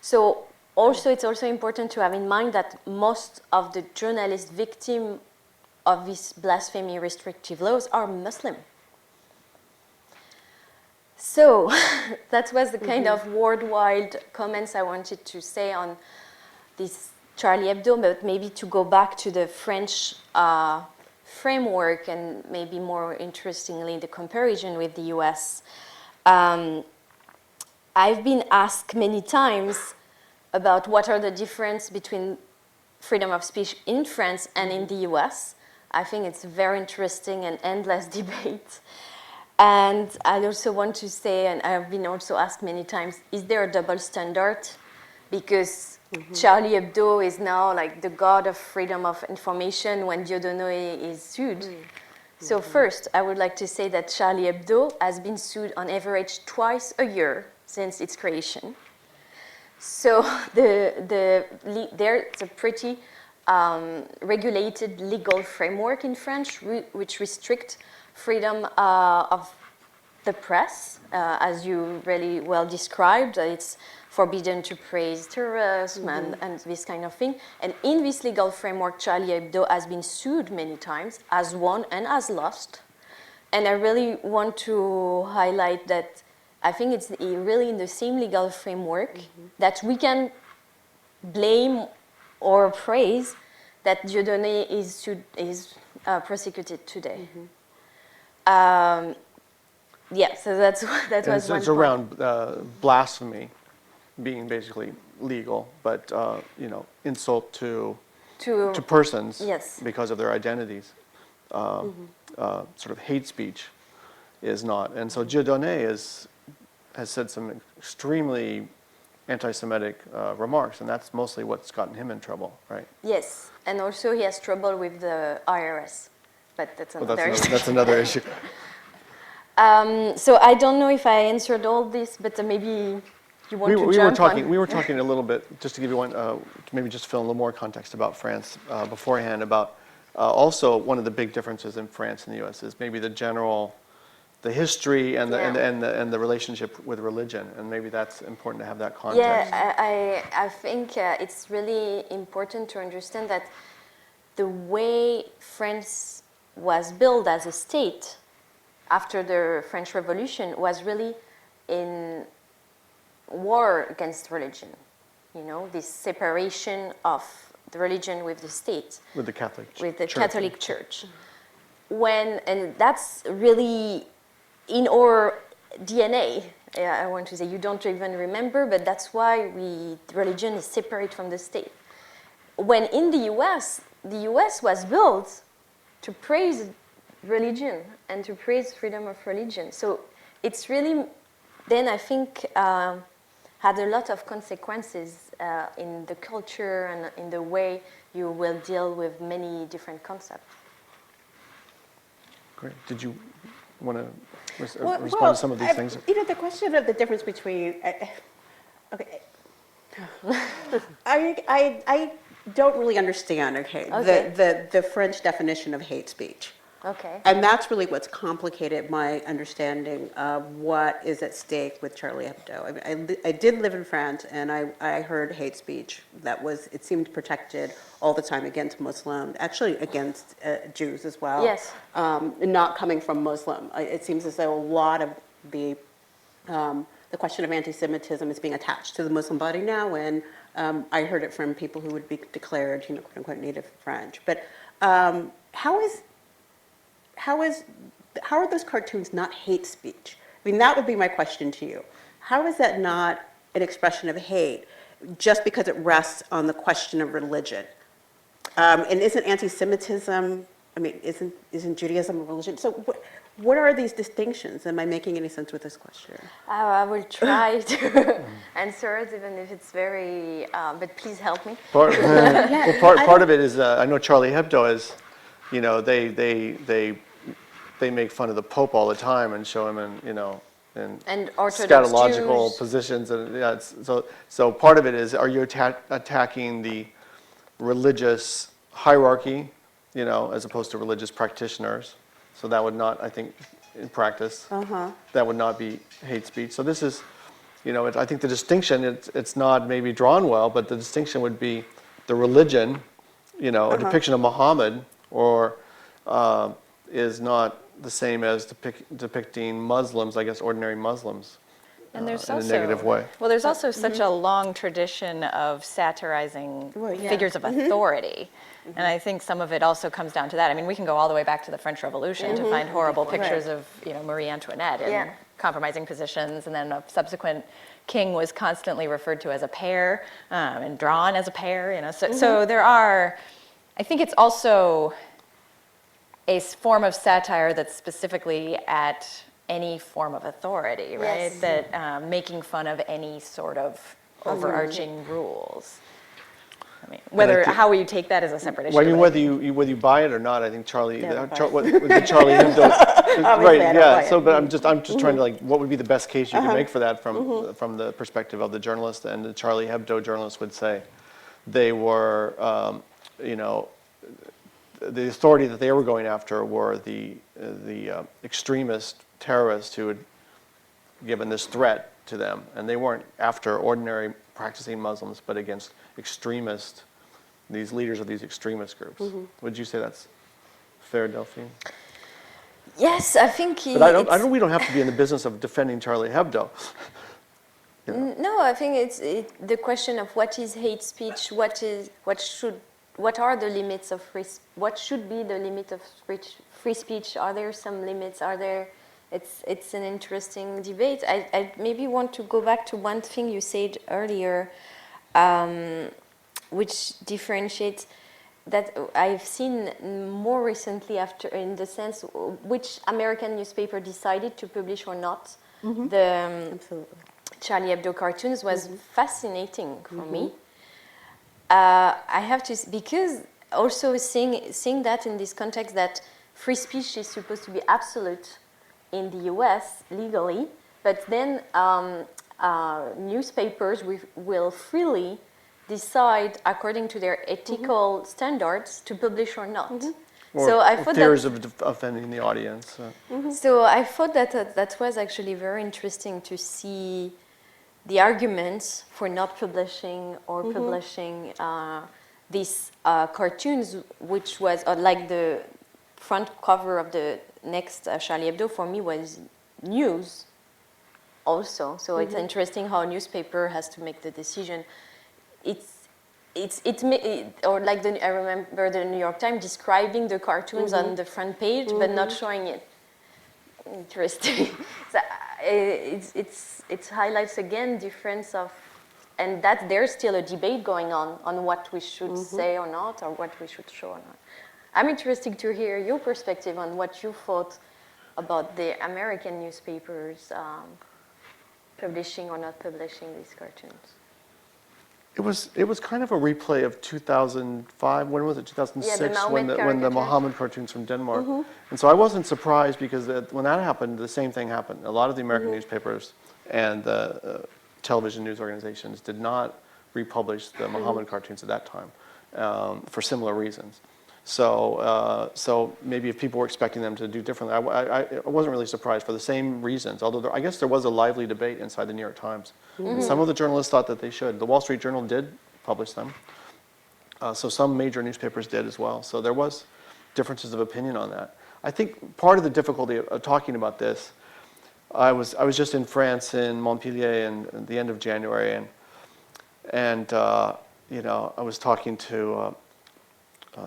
[SPEAKER 7] So also, it's also important to have in mind that most of the journalists victims of these blasphemy restrictive laws are Muslim. So that was the kind of worldwide comments I wanted to say on this Charlie Hebdo, but maybe to go back to the French framework and maybe more interestingly, the comparison with the US. I've been asked many times about what are the differences between freedom of speech in France and in the US. I think it's a very interesting and endless debate. And I also want to say, and I've been also asked many times, is there a double standard? Because Charlie Hebdo is now like the god of freedom of information when Dieudonné is sued. So first, I would like to say that Charlie Hebdo has been sued on average twice a year since its creation. So there's a pretty regulated legal framework in France which restrict freedom of the press, as you really well described. It's forbidden to praise terrorism and this kind of thing. And in this legal framework, Charlie Hebdo has been sued many times, has won and has lost. And I really want to highlight that I think it's really in the same legal framework that we can blame or praise that Dieudonné is prosecuted today. Yeah, so that was one
[SPEAKER 6] It's
[SPEAKER 7] point.
[SPEAKER 6] around blasphemy being basically legal, but insult to persons
[SPEAKER 7] Yes.
[SPEAKER 6] because of their identities, sort of hate speech is not. And so Dieudonné has said some extremely anti-Semitic remarks, and that's mostly what's gotten him in trouble, right?
[SPEAKER 7] Yes, and also he has trouble with the IRS, but that's another issue.
[SPEAKER 6] That's another issue.
[SPEAKER 7] So I don't know if I answered all this, but maybe you want to jump on.
[SPEAKER 6] We were talking a little bit, just to give you one, maybe just fill in a little more context about France beforehand, about also one of the big differences in France and the U.S. is maybe the history and the relationship with religion, and maybe that's important to have that context.
[SPEAKER 7] Yeah, I think it's really important to understand that the way France was built as a state after the French Revolution was really in war against religion. You know, this separation of the religion with the state.
[SPEAKER 6] With the Catholic Church.
[SPEAKER 7] With the Catholic Church. And that's really in our DNA. I want to say, you don't even remember, but that's why religion is separate from the state. When in the US was built to praise religion and to praise freedom of religion. So it's really, then I think, had a lot of consequences in the culture and in the way you will deal with many different concepts.
[SPEAKER 6] Great. Did you want to respond
[SPEAKER 2] Well,
[SPEAKER 6] to some of these things?
[SPEAKER 2] You know, the question of the difference between Okay. I don't really understand, okay,
[SPEAKER 7] Okay.
[SPEAKER 2] the French definition of hate speech.
[SPEAKER 7] Okay.
[SPEAKER 2] And that's really what's complicated my understanding of what is at stake with Charlie Hebdo. I mean, I did live in France, and I heard hate speech that was, it seemed protected all the time against Muslims, actually against Jews as well.
[SPEAKER 7] Yes.
[SPEAKER 2] Not coming from Muslim. It seems as though a lot of the question of anti-Semitism is being attached to the Muslim body now, and I heard it from people who would be declared, quote unquote, native French. But how are those cartoons not hate speech? I mean, that would be my question to you. How is that not an expression of hate just because it rests on the question of religion? And isn't anti-Semitism, I mean, isn't Judaism a religion? So what are these distinctions? Am I making any sense with this question?
[SPEAKER 7] I will try to answer it, even if it's very, but please help me.
[SPEAKER 6] Part of it is, I know Charlie Hebdo is, they make fun of the Pope all the time and show him in
[SPEAKER 7] And Orthodox
[SPEAKER 6] scatological
[SPEAKER 7] Jews.
[SPEAKER 6] positions, and yeah, so part of it is, are you attacking the religious hierarchy, as opposed to religious practitioners? So that would not, I think, in practice, that would not be hate speech. So this is, I think the distinction, it's not maybe drawn well, but the distinction would be the religion, a depiction of Muhammad, or is not the same as depicting Muslims, I guess, ordinary Muslims.
[SPEAKER 1] And there's
[SPEAKER 6] in
[SPEAKER 1] also,
[SPEAKER 6] a negative way.
[SPEAKER 1] Well, there's also such a long tradition of satirizing figures of authority. And I think some of it also comes down to that. I mean, we can go all the way back to the French Revolution to find horrible pictures of, Marie Antoinette in compromising positions, and then a subsequent king was constantly referred to as a pear and drawn as a pear. So there are, I think it's also a form of satire that's specifically at any form of authority, right?
[SPEAKER 7] Yes.
[SPEAKER 1] That making fun of any sort of overarching rules. I mean, how you take that is a separate issue.
[SPEAKER 6] Well, I mean,
[SPEAKER 1] but
[SPEAKER 6] whether you buy it or not, I think Charlie,
[SPEAKER 2] Yeah,
[SPEAKER 6] the Charlie Hebdo,
[SPEAKER 2] Obviously, I
[SPEAKER 6] right?
[SPEAKER 2] don't
[SPEAKER 6] Yeah.
[SPEAKER 2] buy it.
[SPEAKER 6] So, but I'm just trying to what would be the best case you could make for that from the perspective of the journalist, and the Charlie Hebdo journalist would say they were, the authority that they were going after were the extremist terrorists who had given this threat to them, and they weren't after ordinary practicing Muslims, but against these leaders of these extremist groups. Would you say that's fair, Delphine?
[SPEAKER 7] Yes, I think.
[SPEAKER 6] But we don't have to be in the business of defending Charlie Hebdo.
[SPEAKER 7] No, I think it's the question of what is hate speech, what are the limits of what should be the limit of free speech? Are there some limits? It's an interesting debate. I maybe want to go back to one thing you said earlier, which differentiates that I've seen more recently in the sense which American newspaper decided to publish or not.
[SPEAKER 2] Absolutely.
[SPEAKER 7] Charlie Hebdo cartoons was fascinating for me. I have to, because also seeing that in this context that free speech is supposed to be absolute in the US legally, but then newspapers will freely decide according to their ethical standards to publish or not. So I thought
[SPEAKER 6] fears of offending the audience.
[SPEAKER 7] So I thought that was actually very interesting to see the arguments for not publishing or publishing these cartoons, which was like the front cover of the next Charlie Hebdo for me was news also. So it's interesting how a newspaper has to make the decision. Or like I remember the New York Times describing the cartoons on the front page, but not showing it. Interesting. So it highlights again difference of, and that there's still a debate going on what we should say or not, or what we should show or not. I'm interested to hear your perspective on what you thought about the American newspapers publishing or not publishing these cartoons.
[SPEAKER 6] It was kind of a replay of 2005. When was it? 2006, when the Mohammed cartoons from Denmark. And so I wasn't surprised because when that happened, the same thing happened. A lot of the American newspapers and television news organizations did not republish the Muhammad cartoons at that time for similar reasons. So maybe if people were expecting them to do differently, I wasn't really surprised for the same reasons, although I guess there was a lively debate inside the New York Times. And some of the journalists thought that they should. The Wall Street Journal did publish them. So some major newspapers did as well. So there was differences of opinion on that. I think part of the difficulty of talking about this, I was just in France in Montpellier at the end of January, and you know, I was talking to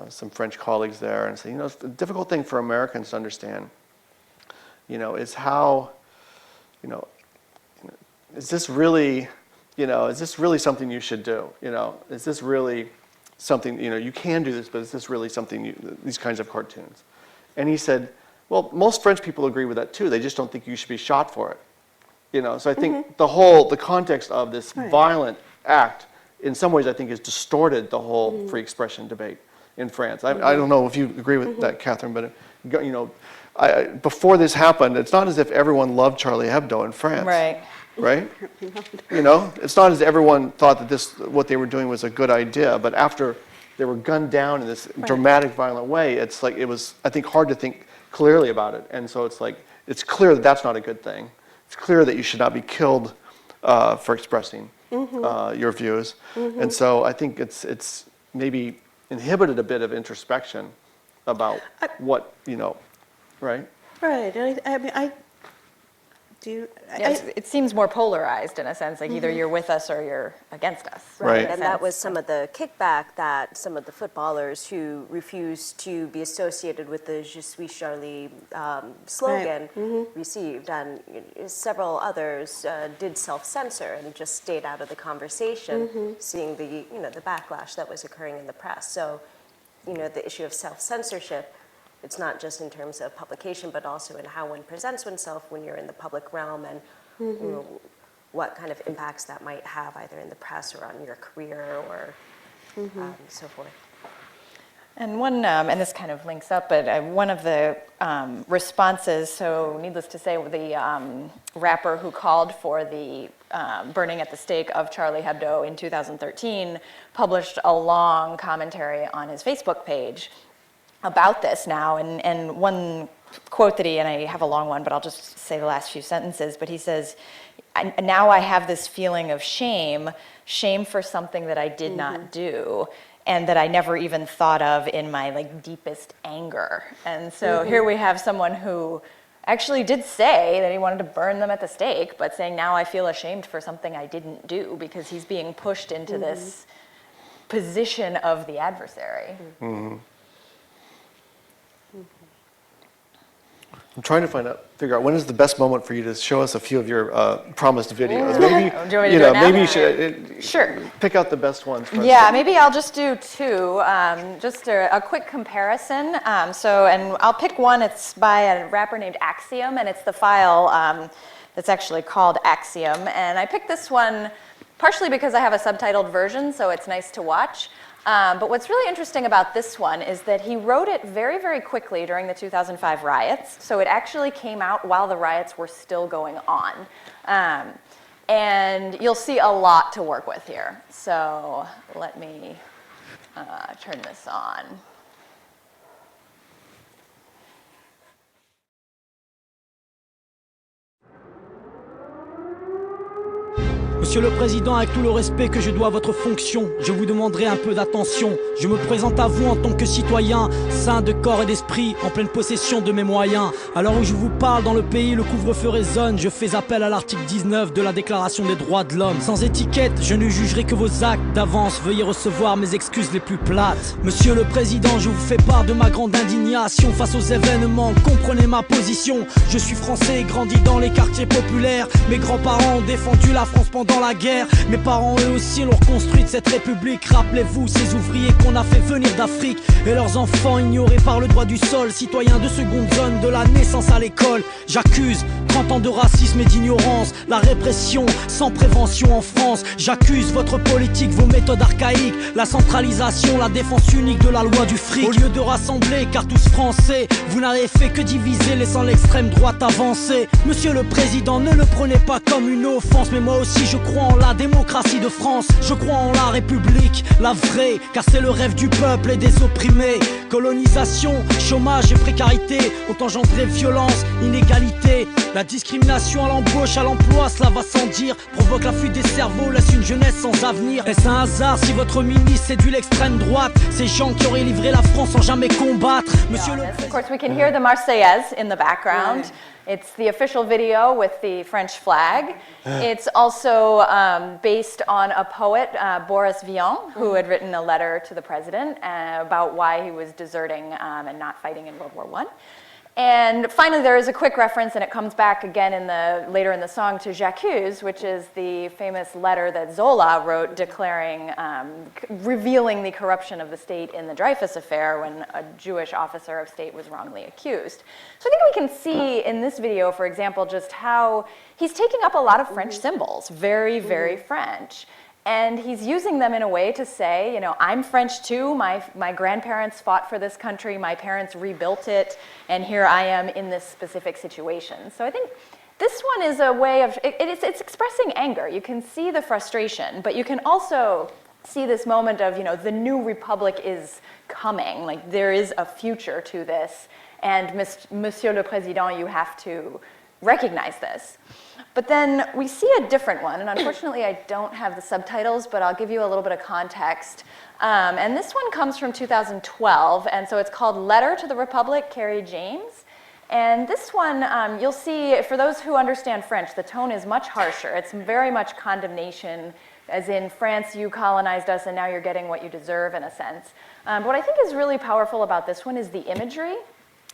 [SPEAKER 6] some French colleagues there and saying, you know, the difficult thing for Americans to understand, you know, is how, you know, is this really something you should do? You know, is this really something, you know, you can do this, but is this really something, these kinds of cartoons? And he said, well, most French people agree with that too. They just don't think you should be shot for it. You know, so I think the context of this violent act, in some ways, I think has distorted the whole free expression debate in France. I don't know if you agree with that, Catherine, but you know, before this happened, it's not as if everyone loved Charlie Hebdo in France.
[SPEAKER 1] Right.
[SPEAKER 6] Right? You know, it's not as if everyone thought that what they were doing was a good idea, but after they were gunned down in this dramatic, violent way, it's like, it was, I think, hard to think clearly about it. And so it's like, it's clear that that's not a good thing. It's clear that you should not be killed for expressing your views. And so I think it's maybe inhibited a bit of introspection about what, you know, right?
[SPEAKER 2] Right. And I mean, I do.
[SPEAKER 1] It seems more polarized in a sense, like either you're with us or you're against us.
[SPEAKER 6] Right.
[SPEAKER 1] in a
[SPEAKER 5] And that
[SPEAKER 1] sense.
[SPEAKER 5] was some of the kickback that some of the footballers who refused to be associated with the Je suis Charlie slogan received. And several others did self-censor and just stayed out of the conversation, seeing the, you know, the backlash that was occurring in the press. So, you know, the issue of self-censorship, it's not just in terms of publication, but also in how one presents oneself when you're in the public realm, and you know, what kind of impacts that might have either in the press or on your career or so forth.
[SPEAKER 1] And one, and this kind of links up, but one of the responses, so needless to say, the rapper who called for the burning at the stake of Charlie Hebdo in 2013 published a long commentary on his Facebook page about this now, and one quote that and I have a long one, but I'll just say the last few sentences, but he says, now I have this feeling of shame for something that I did not do, and that I never even thought of in my like deepest anger. And so here we have someone who actually did say that he wanted to burn them at the stake, but saying now I feel ashamed for something I didn't do, because he's being pushed into this position of the adversary.
[SPEAKER 6] I'm trying to figure out when is the best moment for you to show us a few of your promised videos. Maybe,
[SPEAKER 1] Do you want me to do it now?
[SPEAKER 6] maybe you should
[SPEAKER 1] Sure.
[SPEAKER 6] pick out the best ones for us.
[SPEAKER 1] Yeah, maybe I'll just do two, just a quick comparison. And I'll pick one, it's by a rapper named Axiom, and it's the file that's actually called Axiom. And I picked this one partially because I have a subtitled version, so it's nice to watch. But what's really interesting about this one is that he wrote it very, very quickly during the 2005 riots. So it actually came out while the riots were still going on. And you'll see a lot to work with here. So let me turn this on.
[SPEAKER 8] Monsieur le Président, avec tout le respect que je dois à votre fonction, je vous demanderai un peu d'attention. Je me présente à vous en tant que citoyen, sain de corps et d'esprit, en pleine possession de mes moyens. À l'heure où je vous parle, dans le pays, le couvre-feu résonne. Je fais appel à l'article 19 de la Déclaration des droits de l'homme. Sans étiquette, je ne jugerai que vos actes d'avance. Veuillez recevoir mes excuses les plus plates. Monsieur le Président, je vous fais part de ma grande indignation face aux événements. Comprenez ma position. Je suis français et grandi dans les quartiers populaires. Mes grands-parents ont défendu la France pendant la guerre. Mes parents eux aussi l'ont reconstruite cette république. Rappelez-vous ces ouvriers qu'on a fait venir d'Afrique et leurs enfants ignorés par le droit du sol. Citoyens de seconde zone de la naissance à l'école. J'accuse 30 ans de racisme et d'ignorance, la répression sans prévention en France. J'accuse votre politique, vos méthodes archaïques, la centralisation, la défense unique de la loi du fric. Au lieu de rassembler, car tous français, vous n'avez fait que diviser, laissant l'extrême droite avancer. Monsieur le Président, ne le prenez pas comme une offense, mais moi aussi je crois crois en la démocratie de France, je crois en la République, la vraie, car c'est le rêve du peuple et des opprimés. Colonisation, chômage et précarité ont engendré violence, inégalité. La discrimination à l'embauche, à l'emploi, cela va sans dire, provoque la fuite des cerveaux, laisse une jeunesse sans avenir. Est-ce un hasard si votre ministre séduit l'extrême droite? Ces gens qui auraient livré la France sans jamais combattre. Monsieur le
[SPEAKER 1] Of course, we can hear the Marseillaise in the background. It's the official video with the French flag. It's also based on a poet, Boris Vian, who had written a letter to the president about why he was deserting and not fighting in World War I. And finally, there is a quick reference, and it comes back again later in the song to J'accuse, which is the famous letter that Zola wrote declaring, revealing the corruption of the state in the Dreyfus affair when a Jewish officer of state was wrongly accused. So I think we can see in this video, for example, just how he's taking up a lot of French symbols, very, very French. And he's using them in a way to say, you know, I'm French too, my grandparents fought for this country, my parents rebuilt it, and here I am in this specific situation. So I think this one is a way of, it's expressing anger. You can see the frustration, but you can also see this moment of, you know, the new republic is coming, like there is a future to this, and Monsieur le Président, you have to recognize this. But then we see a different one, and unfortunately I don't have the subtitles, but I'll give you a little bit of context. And this one comes from 2012, and so it's called Letter to the Republic, Carrie James. And this one, you'll see, for those who understand French, the tone is much harsher. It's very much condemnation, as in France, you colonized us and now you're getting what you deserve in a sense. But what I think is really powerful about this one is the imagery.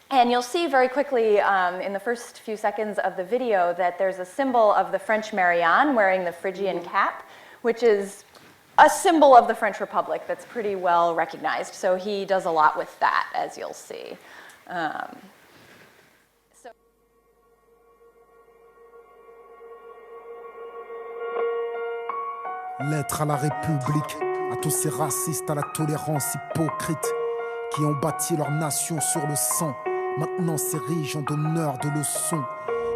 [SPEAKER 1] And you'll see very quickly in the first few seconds of the video that there's a symbol of the French Marianne wearing the Phrygian cap, which is a symbol of the French Republic that's pretty well recognized. So he does a lot with that, as you'll see.
[SPEAKER 9] Lettre à la République, à tous ces racistes à la tolérance hypocrite, qui ont bâti leur nation sur le sang, maintenant s'érigent en donneurs de leçons.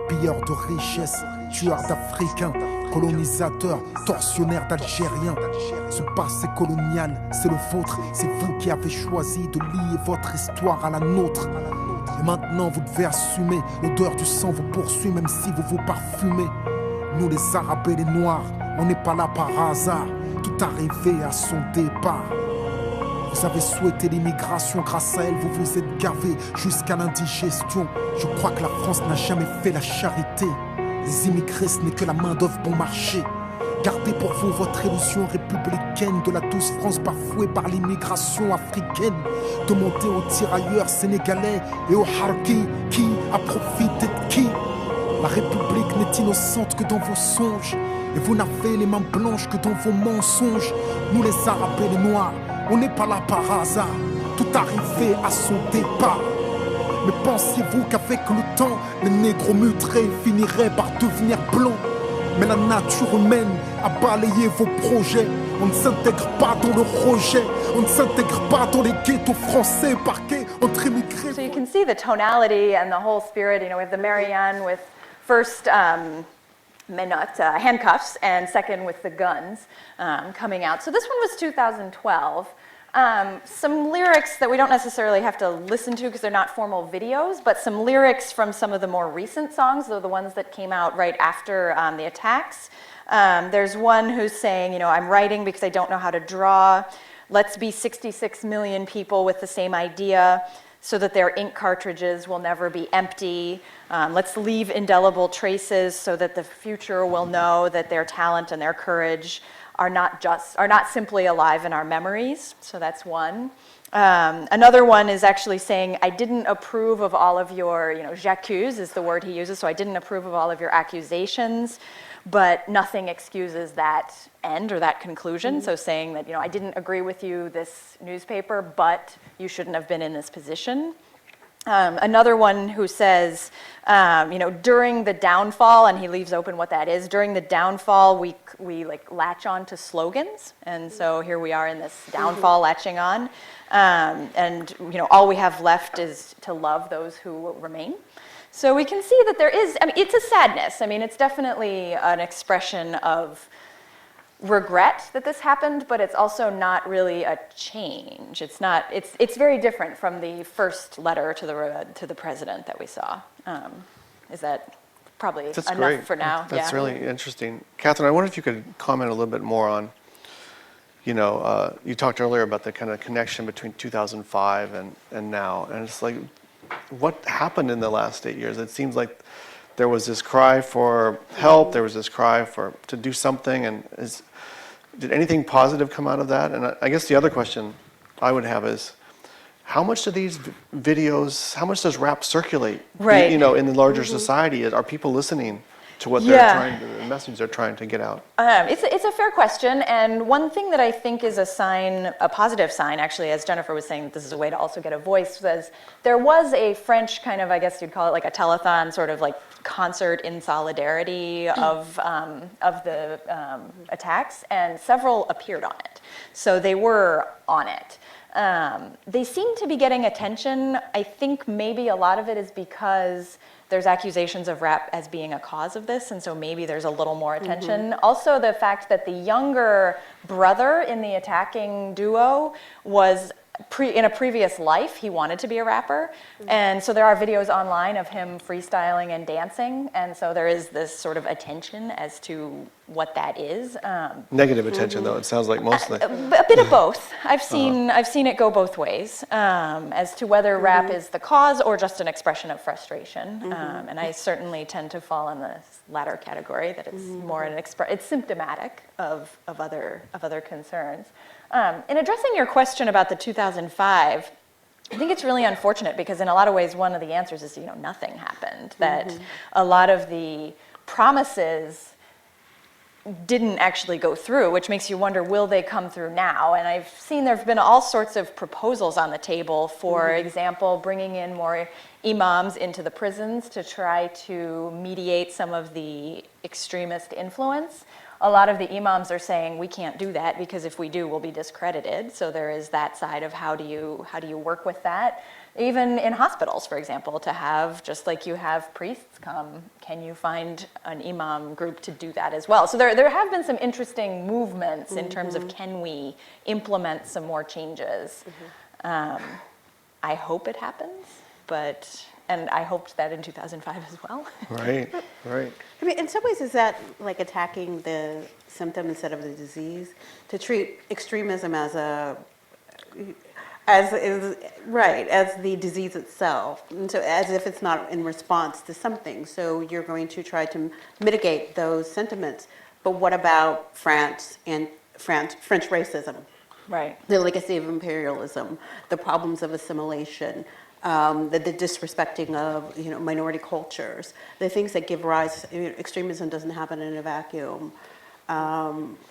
[SPEAKER 9] Pilleurs de richesses, tueurs d'Africains, colonisateurs, tortionnaires d'Algériens. Ce passé colonial, c'est le vôtre, c'est vous qui avez choisi de lier votre histoire à la nôtre. Et maintenant vous devez assumer, l'odeur du sang vous poursuit même si vous vous parfumez. Nous les Arabes et les Noirs, on n'est pas là par hasard, tout arrivé à son départ. Vous avez souhaité l'immigration, grâce à elle vous vous êtes gavé jusqu'à l'indigestion. Je crois que la France n'a jamais fait la charité. Les immigrés ce n'est que la main d'œuvre bon marché. Gardez pour vous votre illusion républicaine de la douce France bafouée par l'immigration africaine. Demandez aux tirailleurs sénégalais et aux harkis qui a profité de qui. La République n'est innocente que dans vos songes, et vous n'avez les mains blanches que dans vos mensonges. Nous les Arabes et les Noirs, on n'est pas là par hasard, tout arrivé à son départ. Mais pensiez-vous qu'avec le temps, les négros mutrés finiraient par devenir blancs? Mais la nature humaine a balayé vos projets. On ne s'intègre pas dans le rejet, on ne s'intègre pas dans les ghettos français parqués entre immigrés.
[SPEAKER 1] So you can see the tonality and the whole spirit. You know, we have the Marianne with first menottes, handcuffs, and second with the guns coming out. So this one was 2012. Some lyrics that we don't necessarily have to listen to because they're not formal videos, but some lyrics from some of the more recent songs, though the ones that came out right after the attacks. There's one who's saying, you know, I'm writing because I don't know how to draw. Let's be 66 million people with the same idea so that their ink cartridges will never be empty. Let's leave indelible traces so that the future will know that their talent and their courage are not simply alive in our memories. So that's one. Another one is actually saying, I didn't approve of all of your, you know, j'accuse is the word he uses, so I didn't approve of all of your accusations, but nothing excuses that end or that conclusion. Mm-hmm. So saying that, you know, I didn't agree with you, this newspaper, but you shouldn't have been in this position. Another one who says, you know, during the downfall, and he leaves open what that is, during the downfall, we like latch on to slogans. And so here we are in this downfall latching on. And, you know, all we have left is to love those who remain. So we can see that there is, I mean, it's a sadness. I mean, it's definitely an expression of regret that this happened, but it's also not really a change. It's very different from the first letter to the president that we saw. Is that probably
[SPEAKER 6] That's
[SPEAKER 1] enough
[SPEAKER 6] great.
[SPEAKER 1] for now?
[SPEAKER 6] That's
[SPEAKER 1] Yeah.
[SPEAKER 6] really interesting. Catherine, I wonder if you could comment a little bit more on, you talked earlier about the kind of connection between 2005 and now. And it's like, what happened in the last 8 years? It seems like there was this cry for help, there was this cry to do something, and did anything positive come out of that? And I guess the other question I would have is, how much do these videos, how much does rap circulate,
[SPEAKER 1] Right.
[SPEAKER 6] in the larger society? Are people listening to what
[SPEAKER 1] Yeah.
[SPEAKER 6] the message they're trying to get out?
[SPEAKER 1] It's a fair question, and one thing that I think is a positive sign, actually, as Jennifer was saying, that this is a way to also get a voice, was there was a French kind of, I guess you'd call it like a telethon, sort of like concert in solidarity of the attacks, and several appeared on it. So they were on it. They seem to be getting attention. I think maybe a lot of it is because there's accusations of rap as being a cause of this, and so maybe there's a little more attention. Also, the fact that the younger brother in the attacking duo was in a previous life, he wanted to be a rapper, and so there are videos online of him freestyling and dancing, and so there is this sort of attention as to what that is.
[SPEAKER 6] Negative attention, though, it sounds like mostly.
[SPEAKER 1] A bit of both. I've seen it go both ways as to whether rap is the cause or just an expression of frustration. And I certainly tend to fall in the latter category, that it's more it's symptomatic of other concerns. In addressing your question about the 2005, I think it's really unfortunate because in a lot of ways one of the answers is nothing happened. That a lot of the promises didn't actually go through, which makes you wonder, will they come through now? And I've seen there've been all sorts of proposals on the table, for example, bringing in more imams into the prisons to try to mediate some of the extremist influence. A lot of the imams are saying we can't do that because if we do, we'll be discredited. So there is that side of how do you work with that? Even in hospitals, for example, to have, just like you have priests come, can you find an imam group to do that as well? So there have been some interesting movements in terms of can we implement some more changes. I hope it happens, and I hoped that in 2005 as well.
[SPEAKER 6] Right.
[SPEAKER 2] I mean, in some ways, is that like attacking the symptom instead of the disease? To treat extremism as the disease itself, and so as if it's not in response to something. So you're going to try to mitigate those sentiments. But what about French racism?
[SPEAKER 1] Right.
[SPEAKER 2] The legacy of imperialism, the problems of assimilation, the disrespecting of minority cultures, the things that give rise. Extremism doesn't happen in a vacuum.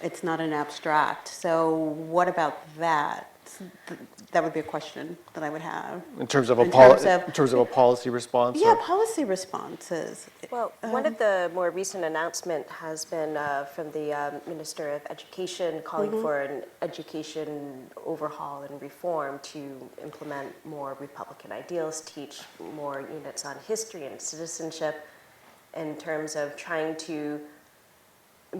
[SPEAKER 2] It's not an abstract. So what about that? That would be a question that I would have.
[SPEAKER 6] In terms of a policy response?
[SPEAKER 2] Yeah,
[SPEAKER 6] or?
[SPEAKER 2] policy responses.
[SPEAKER 5] Well, one of the more recent announcements has been from the Minister of Education calling for an education overhaul and reform to implement more Republican ideals, teach more units on history and citizenship in terms of trying to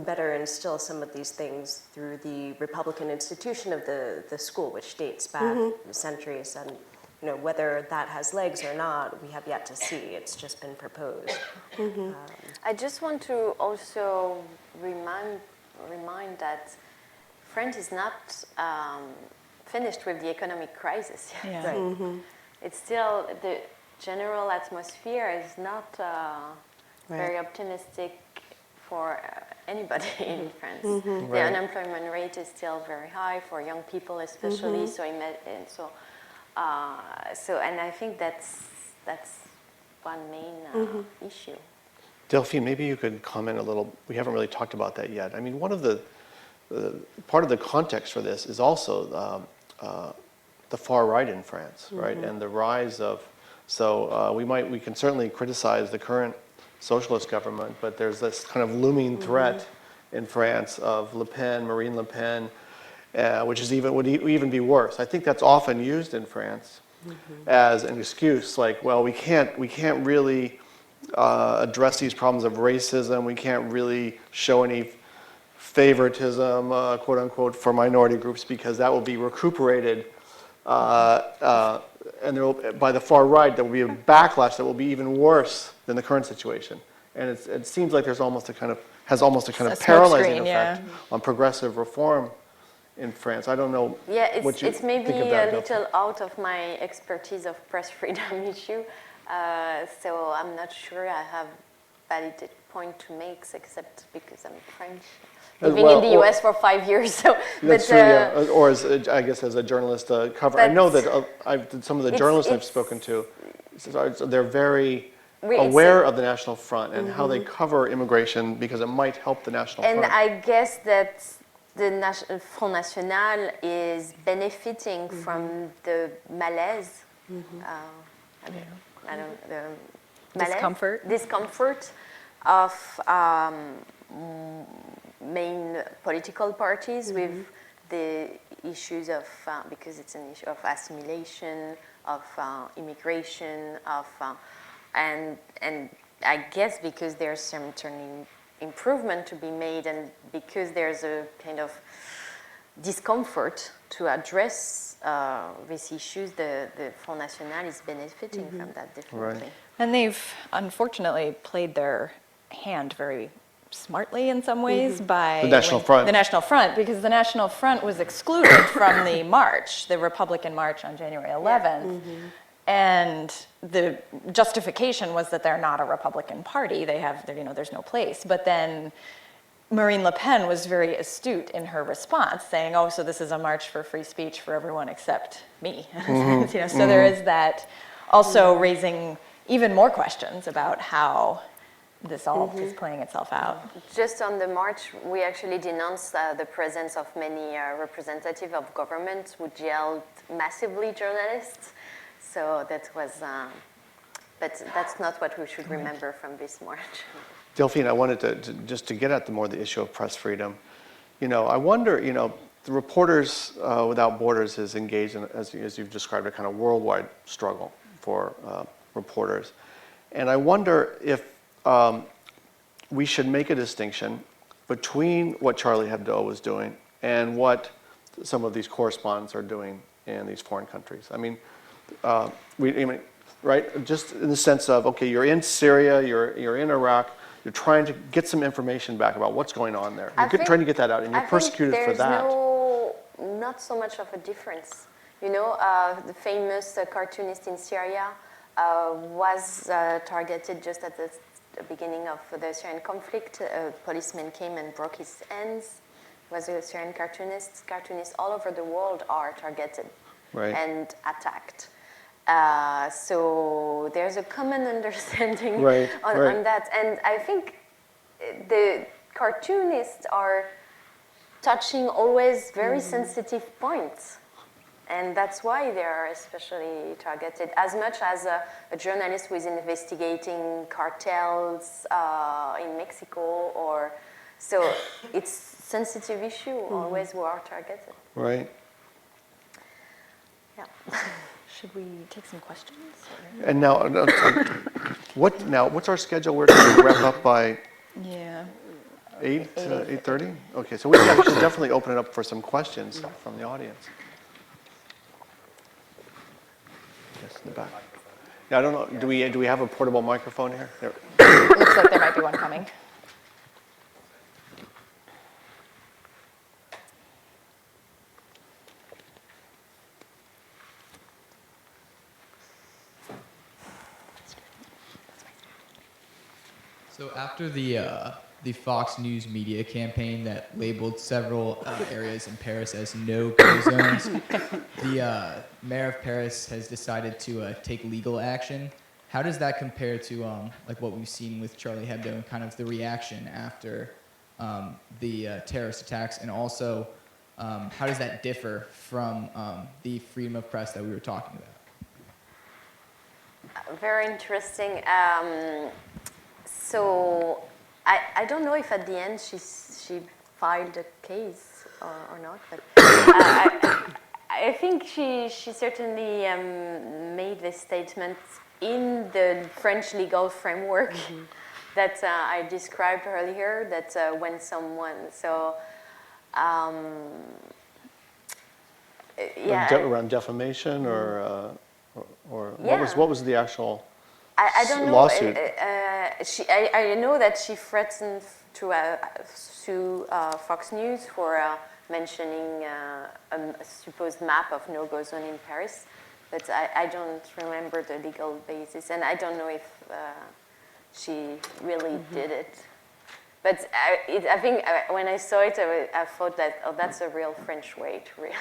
[SPEAKER 5] better instill some of these things through the Republican institution of the school, which dates back centuries. And whether that has legs or not, we have yet to see. It's just been proposed.
[SPEAKER 7] I just want to also remind that France is not finished with the economic crisis yet.
[SPEAKER 1] Yeah.
[SPEAKER 5] Right.
[SPEAKER 7] It's still, the general atmosphere is not very optimistic for anybody in France. The unemployment rate is still very high for young people, especially. And I think that's one main issue.
[SPEAKER 6] Delphine, maybe you could comment a little. We haven't really talked about that yet. I mean, one of the part of the context for this is also the far right in France, right, and the rise of. So we can certainly criticize the current socialist government, but there's this kind of looming threat in France of Marine Le Pen, which would even be worse. I think that's often used in France as an excuse, like, well, we can't really address these problems of racism. We can't really show any favoritism, quote unquote, for minority groups, because that will be recuperated, and there will, by the far right, there will be a backlash that will be even worse than the current situation. And it seems like there's almost a kind of paralyzing
[SPEAKER 1] smokescreen,
[SPEAKER 6] effect on progressive reform in France. I don't know
[SPEAKER 7] Yeah,
[SPEAKER 6] what you
[SPEAKER 7] it's maybe
[SPEAKER 6] think of that,
[SPEAKER 7] a
[SPEAKER 6] Delphine.
[SPEAKER 7] little out of my expertise of press freedom issue, so I'm not sure I have valid point to make, except because I'm French, living in the US for 5 years. So,
[SPEAKER 6] That's true, yeah. Or as I guess as a journalist cover, I know that some of the journalists I've spoken to, they're very aware of the National Front and how they cover immigration because it might help the National Front.
[SPEAKER 7] And I guess that the Front National is benefiting from the malaise. I don't the malaise, discomfort of main political parties with the issues of because it's an issue of assimilation, of immigration, of and I guess because there's some turning improvement to be made, and because there's a kind of discomfort to address these issues, the Front National is benefiting from that definitely.
[SPEAKER 6] Right.
[SPEAKER 1] And they've unfortunately played their hand very smartly in some ways by
[SPEAKER 6] The National Front.
[SPEAKER 1] The National Front, because the National Front was excluded from the march, the Republican march on January 11th. And the justification was that they're not a Republican party. They have, there's no place. But then Marine Le Pen was very astute in her response, saying, "Oh, so this is a march for free speech for everyone except me." So there is that, also raising even more questions about how this all is playing itself out.
[SPEAKER 7] Just on the march, we actually denounced the presence of many representatives of government who jailed massively journalists. So that was, but that's not what we should remember from this march.
[SPEAKER 6] Delphine, I wanted to just to get at the issue of press freedom. I wonder, the Reporters Without Borders is engaged in, as you've described, a kind of worldwide struggle for reporters. And I wonder if we should make a distinction between what Charlie Hebdo was doing and what some of these correspondents are doing in these foreign countries. I mean, right? Just in the sense of, okay, you're in Syria, you're in Iraq, you're trying to get some information back about what's going on there. You're trying to get that out, and you're persecuted for that.
[SPEAKER 7] Not so much of a difference. The famous cartoonist in Syria was targeted just at the beginning of the Syrian conflict. A policeman came and broke his hands. He was a Syrian cartoonist. Cartoonists all over the world are targeted and attacked. So there's a common understanding on that. And I think the cartoonists are touching always very sensitive points. And that's why they are especially targeted, as much as a journalist who is investigating cartels in Mexico. So it's sensitive issue always who are targeted.
[SPEAKER 6] Right.
[SPEAKER 7] Yeah.
[SPEAKER 1] Should we take some questions?
[SPEAKER 6] And now, what's our schedule? We're going to wrap up by 8:30? Okay, so we should definitely open it up for some questions from the audience. Yes, in the back. Yeah, I don't know, do we have a portable microphone here? There.
[SPEAKER 1] Looks like there might be one coming.
[SPEAKER 10] So after the Fox News media campaign that labeled several areas in Paris as no-go zones, the mayor of Paris has decided to take legal action. How does that compare to like what we've seen with Charlie Hebdo and kind of the reaction after the terrorist attacks, and also how does that differ from the freedom of press that we were talking about?
[SPEAKER 7] Very interesting. So I don't know if at the end she filed a case or not, but I think she certainly made this statement in the French legal framework that I described earlier, that when someone, so, yeah.
[SPEAKER 6] Around defamation or
[SPEAKER 7] Yeah.
[SPEAKER 6] what was the actual
[SPEAKER 7] I don't know.
[SPEAKER 6] lawsuit?
[SPEAKER 7] I know that she threatened to sue Fox News for mentioning a supposed map of no-go zone in Paris, but I don't remember the legal basis, and I don't know if she really did it. But I think when I saw it, I thought that, oh, that's a real French way to really.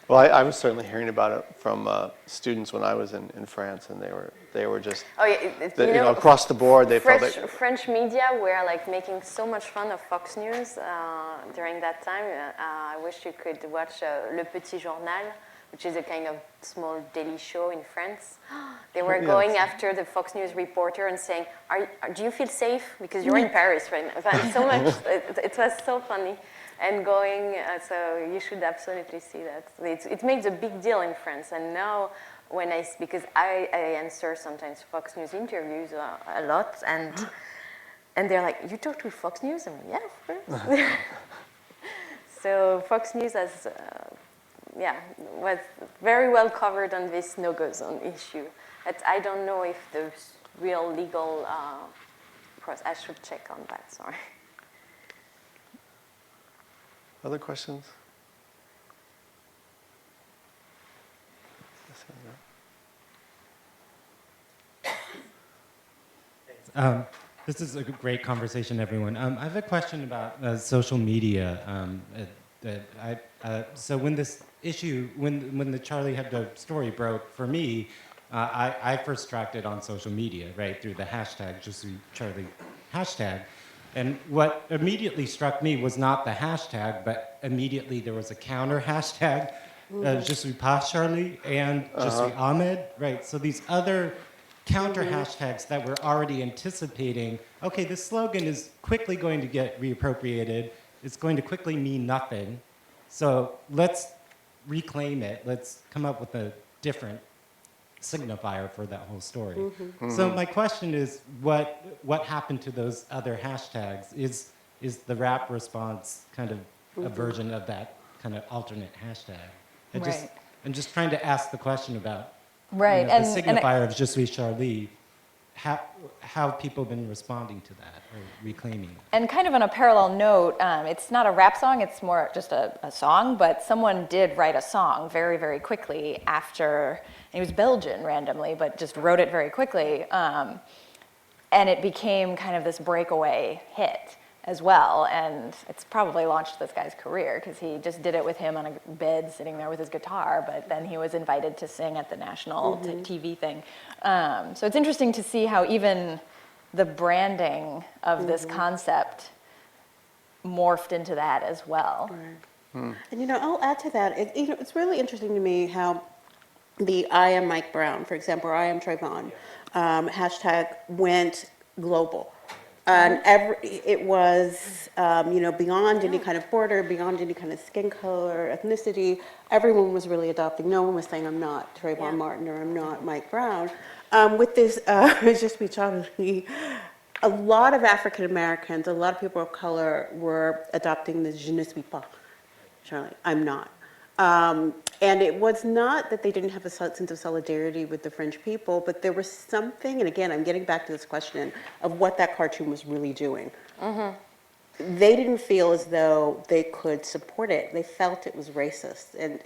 [SPEAKER 6] Well, I was certainly hearing about it from students when I was in France, and they were just across the board. They felt that
[SPEAKER 7] French media were like making so much fun of Fox News during that time. I wish you could watch Le Petit Journal, which is a kind of small daily show in France. They were going after the Fox News reporter and saying, do you feel safe? Because you're in Paris right now. So much, it was so funny. And going, so you should absolutely see that. It makes a big deal in France. And now, because I answer sometimes Fox News interviews a lot, and they're like, you talked with Fox News? I'm like, yeah, of course. So Fox News has, was very well covered on this no-go zone issue. But I don't know if the real legal process, I should check on that, sorry.
[SPEAKER 6] Other questions?
[SPEAKER 11] This is a great conversation, everyone. I have a question about social media. So when this issue, when the Charlie Hebdo story broke, for me, I first tracked it on social media, right, through the hashtag, Je suis Charlie hashtag. And what immediately struck me was not the hashtag, but immediately there was a counter hashtag, Je suis pas Charlie, and Je suis Ahmed, right? So these other counter hashtags that we're already anticipating, okay, this slogan is quickly going to get reappropriated. It's going to quickly mean nothing. So let's reclaim it. Let's come up with a different signifier for that whole story. So my question is, what happened to those other hashtags? Is the rap response kind of a version of that kind of alternate hashtag? I'm just trying to ask the question about the signifier of Je suis Charlie. How people have been responding to that or reclaiming it.
[SPEAKER 1] And kind of on a parallel note, it's not a rap song, it's more just a song, but someone did write a song very, very quickly after, and he was Belgian randomly, but just wrote it very quickly, and it became kind of this breakaway hit as well, and it's probably launched this guy's career, because he just did it with him on a bed sitting there with his guitar, but then he was invited to sing at the national TV thing. So it's interesting to see how even the branding of this concept morphed into that as well.
[SPEAKER 2] And I'll add to that. It's really interesting to me how the I am Mike Brown, for example, or I am Trayvon, hashtag went global. And it was, beyond any kind of border, beyond any kind of skin color, ethnicity. Everyone was really adopting. No one was saying, I'm not Trayvon Martin or I'm not Mike Brown. With this, Je suis Charlie, a lot of African Americans, a lot of people of color were adopting the Je ne suis pas Charlie, I'm not. And it was not that they didn't have a sense of solidarity with the French people, but there was something, and again, I'm getting back to this question of what that cartoon was really doing. They didn't feel as though they could support it. They felt it was racist, and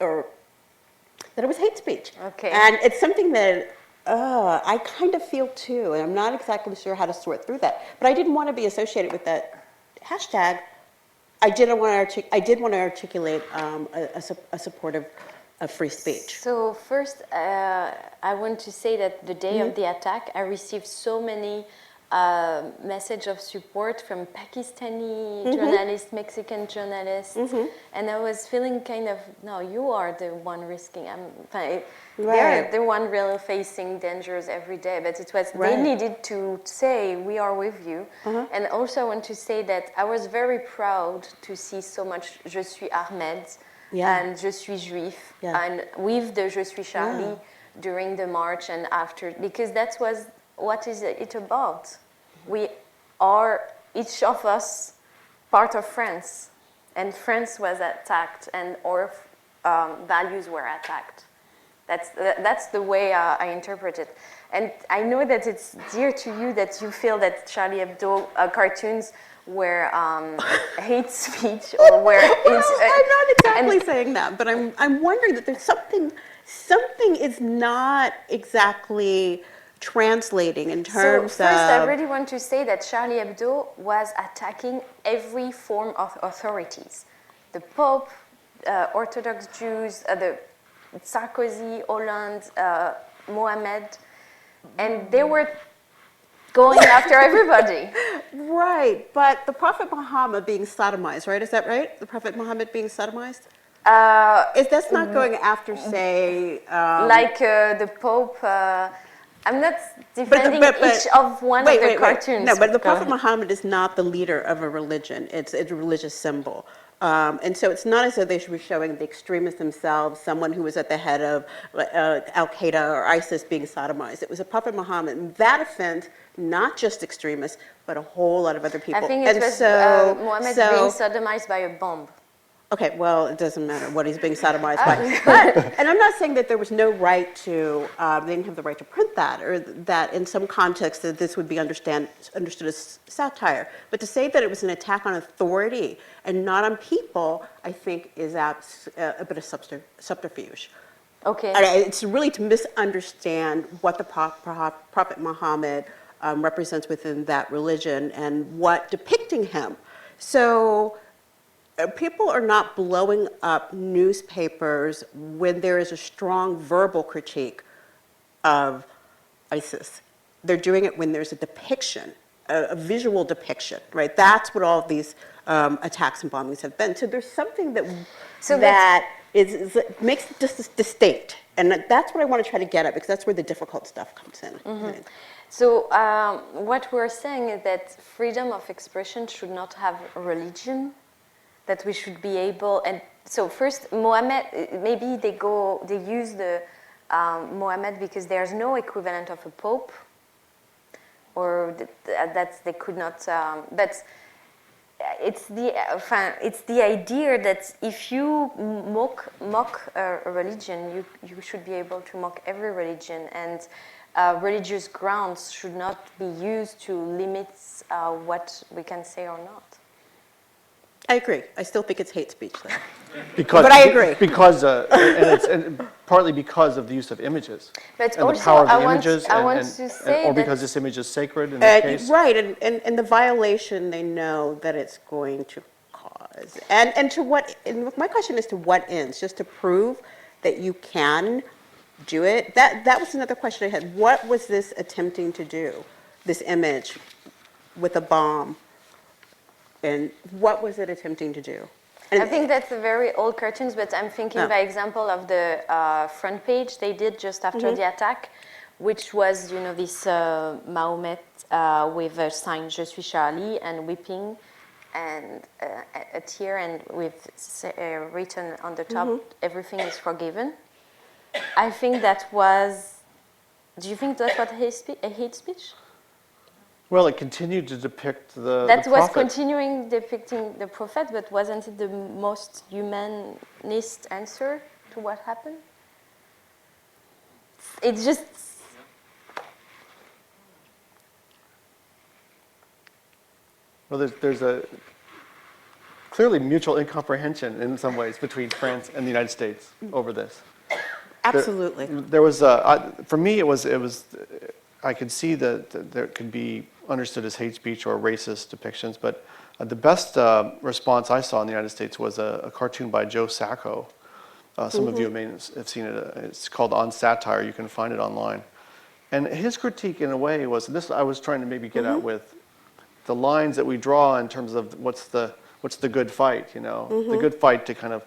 [SPEAKER 2] or that it was hate speech.
[SPEAKER 7] Okay.
[SPEAKER 2] And it's something that I kind of feel too, and I'm not exactly sure how to sort through that. But I didn't want to be associated with that hashtag. I did want to articulate a support of free speech.
[SPEAKER 7] So first, I want to say that the day of the attack, I received so many messages of support from Pakistani journalists, Mexican journalists, and I was feeling kind of, no, you are the one risking. They're the one really facing dangers every day, but it was they needed to say we are with you. And also I want to say that I was very proud to see so much Je suis Ahmed and Je suis Juif and with the Je suis Charlie during the march and after, because that was what is it about? We are, each of us, part of France, and France was attacked, and our values were attacked. That's the way I interpret it. And I know that it's dear to you that you feel that Charlie Hebdo cartoons were hate speech or were...
[SPEAKER 2] I'm not exactly saying that, but I'm wondering that there's something is not exactly translating in terms
[SPEAKER 7] so first, I
[SPEAKER 2] of...
[SPEAKER 7] really want to say that Charlie Hebdo was attacking every form of authorities. The Pope, Orthodox Jews, the Sarkozy, Hollande, Mohammed, and they were going after everybody.
[SPEAKER 2] Right, but the Prophet Muhammad being sodomized, right? Is that right? The Prophet Muhammad being sodomized? That's not going after, say...
[SPEAKER 7] the Pope... I'm not defending each of one of the cartoons.
[SPEAKER 2] No, but the Prophet Muhammad is not the leader of a religion. It's a religious symbol. And so it's not as though they should be showing the extremists themselves, someone who was at the head of Al-Qaeda or ISIS being sodomized. It was a Prophet Muhammad. And that offends not just extremists, but a whole lot of other people.
[SPEAKER 7] I think it was Mohammed being sodomized by a bomb.
[SPEAKER 2] Okay, well, it doesn't matter what he's being sodomized by. But, and I'm not saying that there was no right to, they didn't have the right to print that, or that in some context that this would be understood as satire. But to say that it was an attack on authority and not on people, I think is a bit of subterfuge.
[SPEAKER 7] Okay.
[SPEAKER 2] It's really to misunderstand what the Prophet Muhammad represents within that religion and what depicting him. So people are not blowing up newspapers when there is a strong verbal critique of ISIS. They're doing it when there's a depiction, a visual depiction, right? That's what all of these attacks and bombings have been. So there's something that makes it distinct. And that's what I want to try to get at, because that's where the difficult stuff comes in.
[SPEAKER 7] Mm-hmm. So what we're saying is that freedom of expression should not have a religion, that we should be able, and so first Mohammed, maybe they use the Mohammed because there's no equivalent of a pope, or that they could not, but it's the idea that if you mock a religion, you should be able to mock every religion, and religious grounds should not be used to limit what we can say or not.
[SPEAKER 2] I agree. I still think it's hate speech, though.
[SPEAKER 6] But
[SPEAKER 2] I agree.
[SPEAKER 6] Because, and partly because of the use of images.
[SPEAKER 7] But
[SPEAKER 6] and
[SPEAKER 7] also,
[SPEAKER 6] the power of the
[SPEAKER 7] I
[SPEAKER 6] images,
[SPEAKER 7] want to say
[SPEAKER 6] or
[SPEAKER 7] that
[SPEAKER 6] because this image is sacred in this case.
[SPEAKER 2] Right, and the violation they know that it's going to cause. And to what, and my question is to what ends? Just to prove that you can do it? That was another question I had. What was this attempting to do, this image with a bomb? And what was it attempting to do? And
[SPEAKER 7] I think that's a very old cartoons, but I'm thinking, by example, of the front page they did just after the attack, which was, this Mahomet with a sign "Je suis Charlie" and weeping, and a tear, and with written on the top, "Everything is forgiven." I think that was. Do you think that was a hate speech?
[SPEAKER 6] Well, it continued to depict the
[SPEAKER 7] That was
[SPEAKER 6] prophet.
[SPEAKER 7] continuing depicting the prophet, but wasn't it the most humanist answer to what happened? It's just...
[SPEAKER 6] Well, there's a clearly mutual incomprehension in some ways between France and the United States over this.
[SPEAKER 2] Absolutely.
[SPEAKER 6] There was, for me, it was. I could see that there could be understood as hate speech or racist depictions, but the best response I saw in the United States was a cartoon by Joe Sacco. Some of you may have seen it. It's called On Satire. You can find it online. And his critique, in a way, was this. I was trying to maybe get at with the lines that we draw in terms of what's the good fight. The good fight to kind of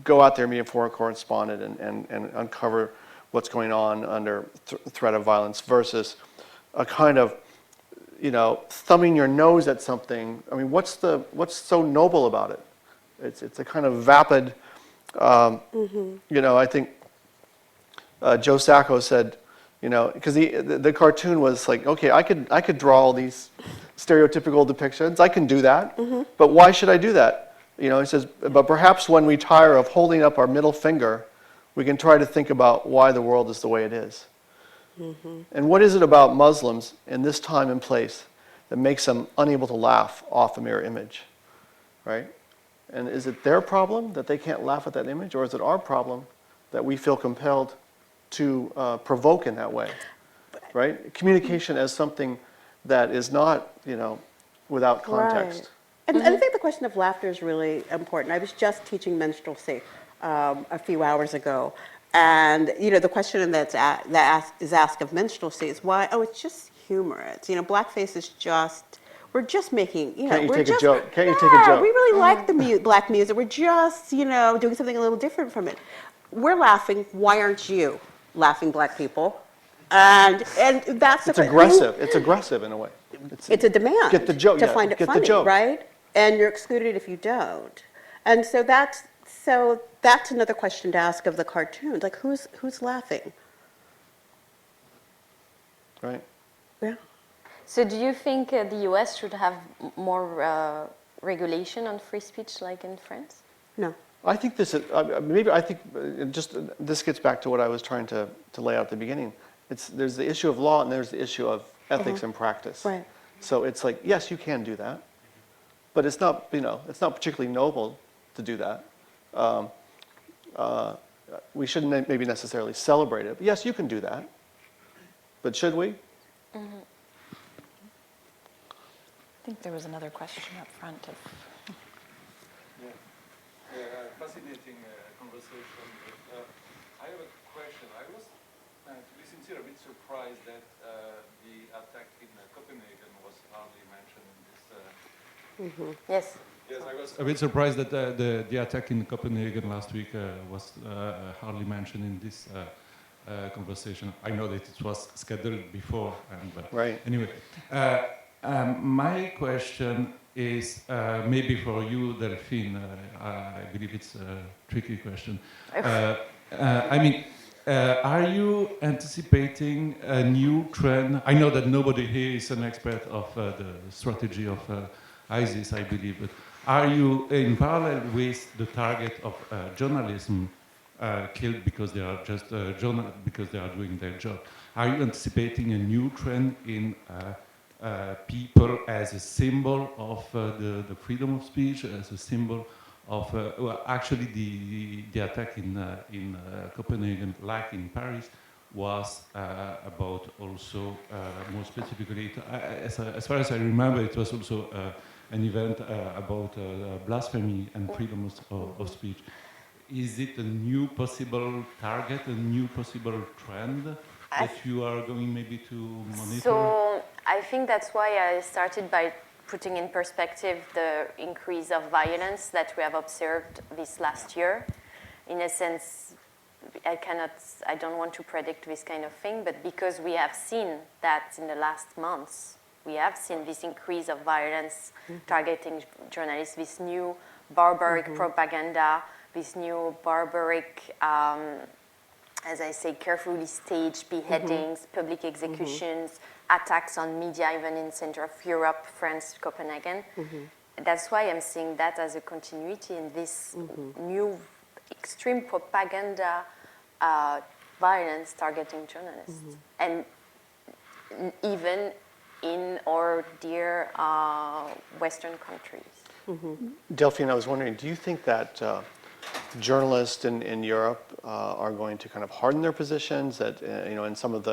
[SPEAKER 6] go out there and be a foreign correspondent and uncover what's going on under threat of violence versus a kind of, thumbing your nose at something. I mean, what's so noble about it? It's a kind of vapid, I think Joe Sacco said, You know, because the cartoon was like, okay, I could draw all these stereotypical depictions. I can do that, but why should I do that? You know, he says, but perhaps when we tire of holding up our middle finger, we can try to think about why the world is the way it is. And what is it about Muslims in this time and place that makes them unable to laugh off a mirror image, right? And is it their problem that they can't laugh at that image, or is it our problem that we feel compelled to provoke in that way, right? Communication as something that is not, you know, without context.
[SPEAKER 2] Right. And I think the question of laughter is really important. I was just teaching minstrelsy a few hours ago. And, you know, the question that is asked of minstrelsy is why, oh, it's just humor. It's, you know, blackface is just, we're just making, you know,
[SPEAKER 6] Can't you
[SPEAKER 2] we're
[SPEAKER 6] take
[SPEAKER 2] just,
[SPEAKER 6] a joke? Can't you take a
[SPEAKER 2] yeah,
[SPEAKER 6] joke?
[SPEAKER 2] we really like the black music. We're just, you know, doing something a little different from it. We're laughing. Why aren't you laughing, black people? And that's
[SPEAKER 6] It's aggressive. It's aggressive in a way.
[SPEAKER 2] It's a demand.
[SPEAKER 6] Get the joke.
[SPEAKER 2] To
[SPEAKER 6] Yeah,
[SPEAKER 2] find it
[SPEAKER 6] get the
[SPEAKER 2] funny,
[SPEAKER 6] joke.
[SPEAKER 2] right? And you're excluded if you don't. And so that's another question to ask of the cartoons. Like, who's laughing?
[SPEAKER 6] Right.
[SPEAKER 2] Yeah.
[SPEAKER 7] So do you think the US should have more regulation on free speech like in France?
[SPEAKER 2] No.
[SPEAKER 6] I think this is, this gets back to what I was trying to lay out at the beginning. There's the issue of law and there's the issue of ethics and practice.
[SPEAKER 2] Right.
[SPEAKER 6] So it's like, yes, you can do that, but it's not, you know, it's not particularly noble to do that. We shouldn't maybe necessarily celebrate it, but yes, you can do that. But should we?
[SPEAKER 1] I think there was another question up front.
[SPEAKER 12] Fascinating conversation. I have a question. I was, to be sincere, a bit surprised that the attack in Copenhagen was hardly mentioned in this.
[SPEAKER 7] Yes.
[SPEAKER 12] Yes, I was a bit surprised that the attack in Copenhagen last week was hardly mentioned in this conversation. I know that it was scheduled before, but
[SPEAKER 6] right.
[SPEAKER 12] Anyway, my question is maybe for you, Delphine. I believe it's a tricky question. I mean, are you anticipating a new trend? I know that nobody here is an expert of the strategy of ISIS, I believe, but are you in parallel with the target of journalism killed because they are just journalists because they are doing their job? Are you anticipating a new trend in people as a symbol of the freedom of speech, as a symbol of, well, actually the attack in Copenhagen, like in Paris, was about also, more specifically, as far as I remember, it was also an event about blasphemy and freedom of speech. Is it a new possible target, a new possible trend that you are going maybe to monitor?
[SPEAKER 7] So I think that's why I started by putting in perspective the increase of violence that we have observed this last year. In a sense, I don't want to predict this kind of thing, but because we have seen that in the last months, we have seen this increase of violence targeting journalists, this new barbaric propaganda, this new barbaric, as I say, carefully staged beheadings, public executions, attacks on media, even in center of Europe, France, Copenhagen. That's why I'm seeing that as a continuity in this new extreme propaganda violence targeting journalists. And even in our dear Western countries.
[SPEAKER 6] Delphine, I was wondering, do you think that journalists in Europe are going to kind of harden their positions? That you know, in some of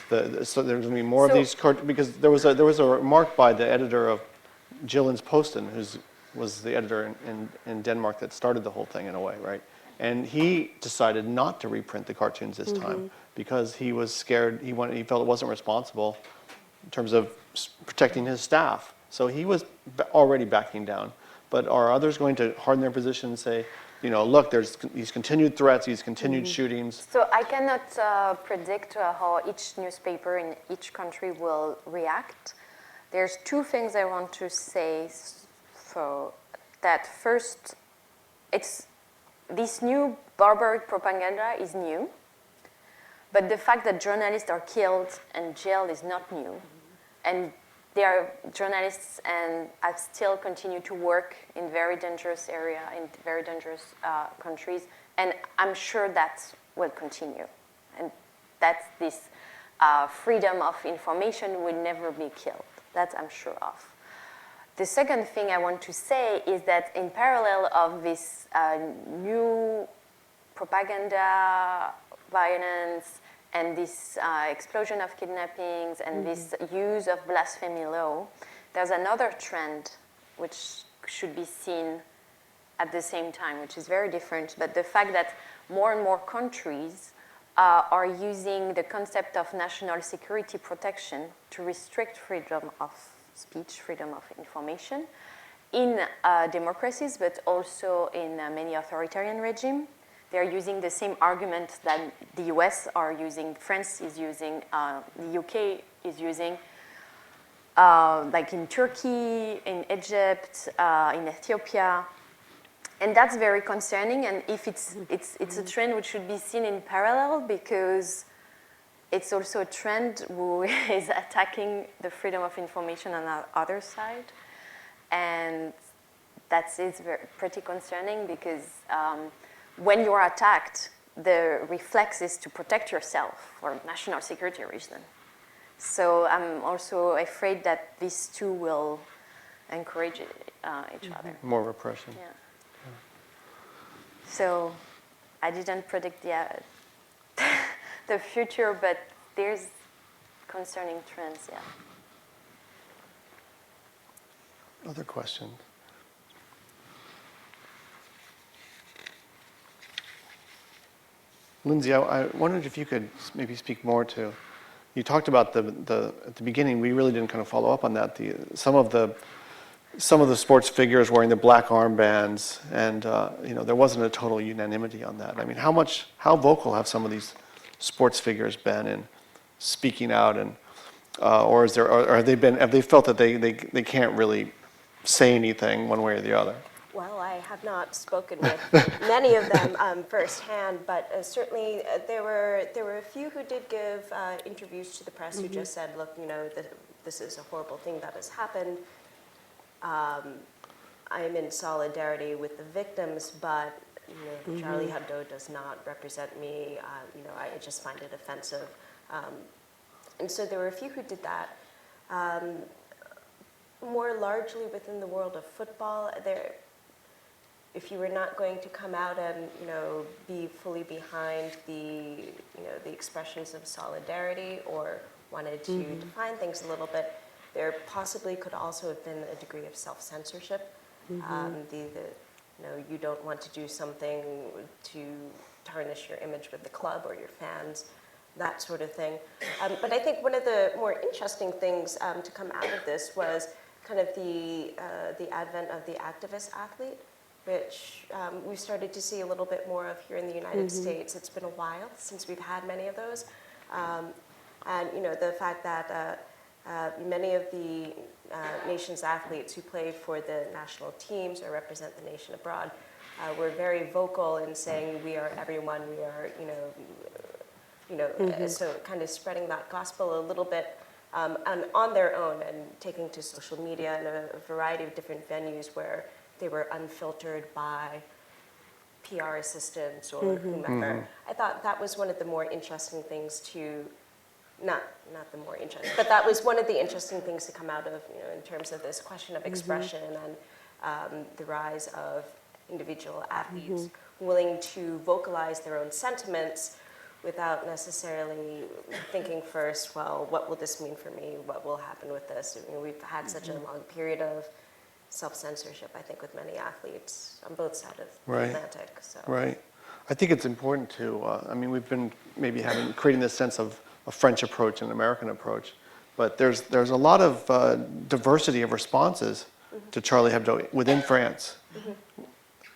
[SPEAKER 6] so there's going to be more of these because there was a remark by the editor of Jyllands Posten, who was the editor in Denmark that started the whole thing in a way, right? And he decided not to reprint the cartoons this time because he was scared. He felt it wasn't responsible in terms of protecting his staff. So he was already backing down. But are others going to harden their position and say, you know, look, there's these continued threats, these continued shootings?
[SPEAKER 7] So I cannot predict how each newspaper in each country will react. There's two things I want to say. For that, first, this new barbaric propaganda is new. But the fact that journalists are killed and jailed is not new. And they are journalists and have still continued to work in very dangerous area, in very dangerous countries. And I'm sure that will continue. And that this freedom of information will never be killed. That I'm sure of. The second thing I want to say is that in parallel of this new propaganda, violence, and this explosion of kidnappings and this use of blasphemy law, there's another trend which should be seen at the same time, which is very different, but the fact that more and more countries are using the concept of national security protection to restrict freedom of speech, freedom of information in democracies, but also in many authoritarian regimes. They're using the same argument that the US are using, France is using, the UK is using, like in Turkey, in Egypt, in Ethiopia. And that's very concerning, and if it's a trend which should be seen in parallel, because it's also a trend who is attacking the freedom of information on the other side. And that is pretty concerning, because when you are attacked, the reflex is to protect yourself for national security reasons. So I'm also afraid that these two will encourage each other.
[SPEAKER 6] More repression.
[SPEAKER 7] Yeah. So I didn't predict the future, but there's concerning trends, yeah.
[SPEAKER 6] Other questions? Lindsay, I wondered if you could maybe speak more to, you talked about at the beginning, we really didn't kind of follow up on that, some of the sports figures wearing the black armbands, and there wasn't a total unanimity on that. I mean, how vocal have some of these sports figures been in speaking out, and or have they felt that they can't really say anything one way or the other?
[SPEAKER 5] Well, I have not spoken with many of them firsthand, but certainly there were a few who did give interviews to the press who just said, look, this is a horrible thing that has happened. I'm in solidarity with the victims, but Charlie Hebdo does not represent me. I just find it offensive. And so there were a few who did that. More largely within the world of football, if you were not going to come out and be fully behind the expressions of solidarity, or wanted to define things a little bit, there possibly could also have been a degree of self-censorship. You don't want to do something to tarnish your image with the club or your fans, that sort of thing. But I think one of the more interesting things to come out of this was kind of the advent of the activist athlete, which we've started to see a little bit more of here in the United States. It's been a while since we've had many of those. And the fact that many of the nation's athletes who play for the national teams or represent the nation abroad were very vocal in saying, we are everyone, we are, so kind of spreading that gospel a little bit on their own, and taking to social media and a variety of different venues where they were unfiltered by PR assistants or whomever. I thought that was one of the more interesting things to, not the more interesting, but that was one of the interesting things to come out of, in terms of this question of expression and the rise of individual athletes willing to vocalize their own sentiments without necessarily thinking first, well, what will this mean for me? What will happen with this? We've had such a long period of self-censorship, I think, with many athletes on both sides of the Atlantic. So.
[SPEAKER 6] Right. I think it's important to, we've been maybe creating this sense of a French approach and an American approach, but there's a lot of diversity of responses to Charlie Hebdo within France.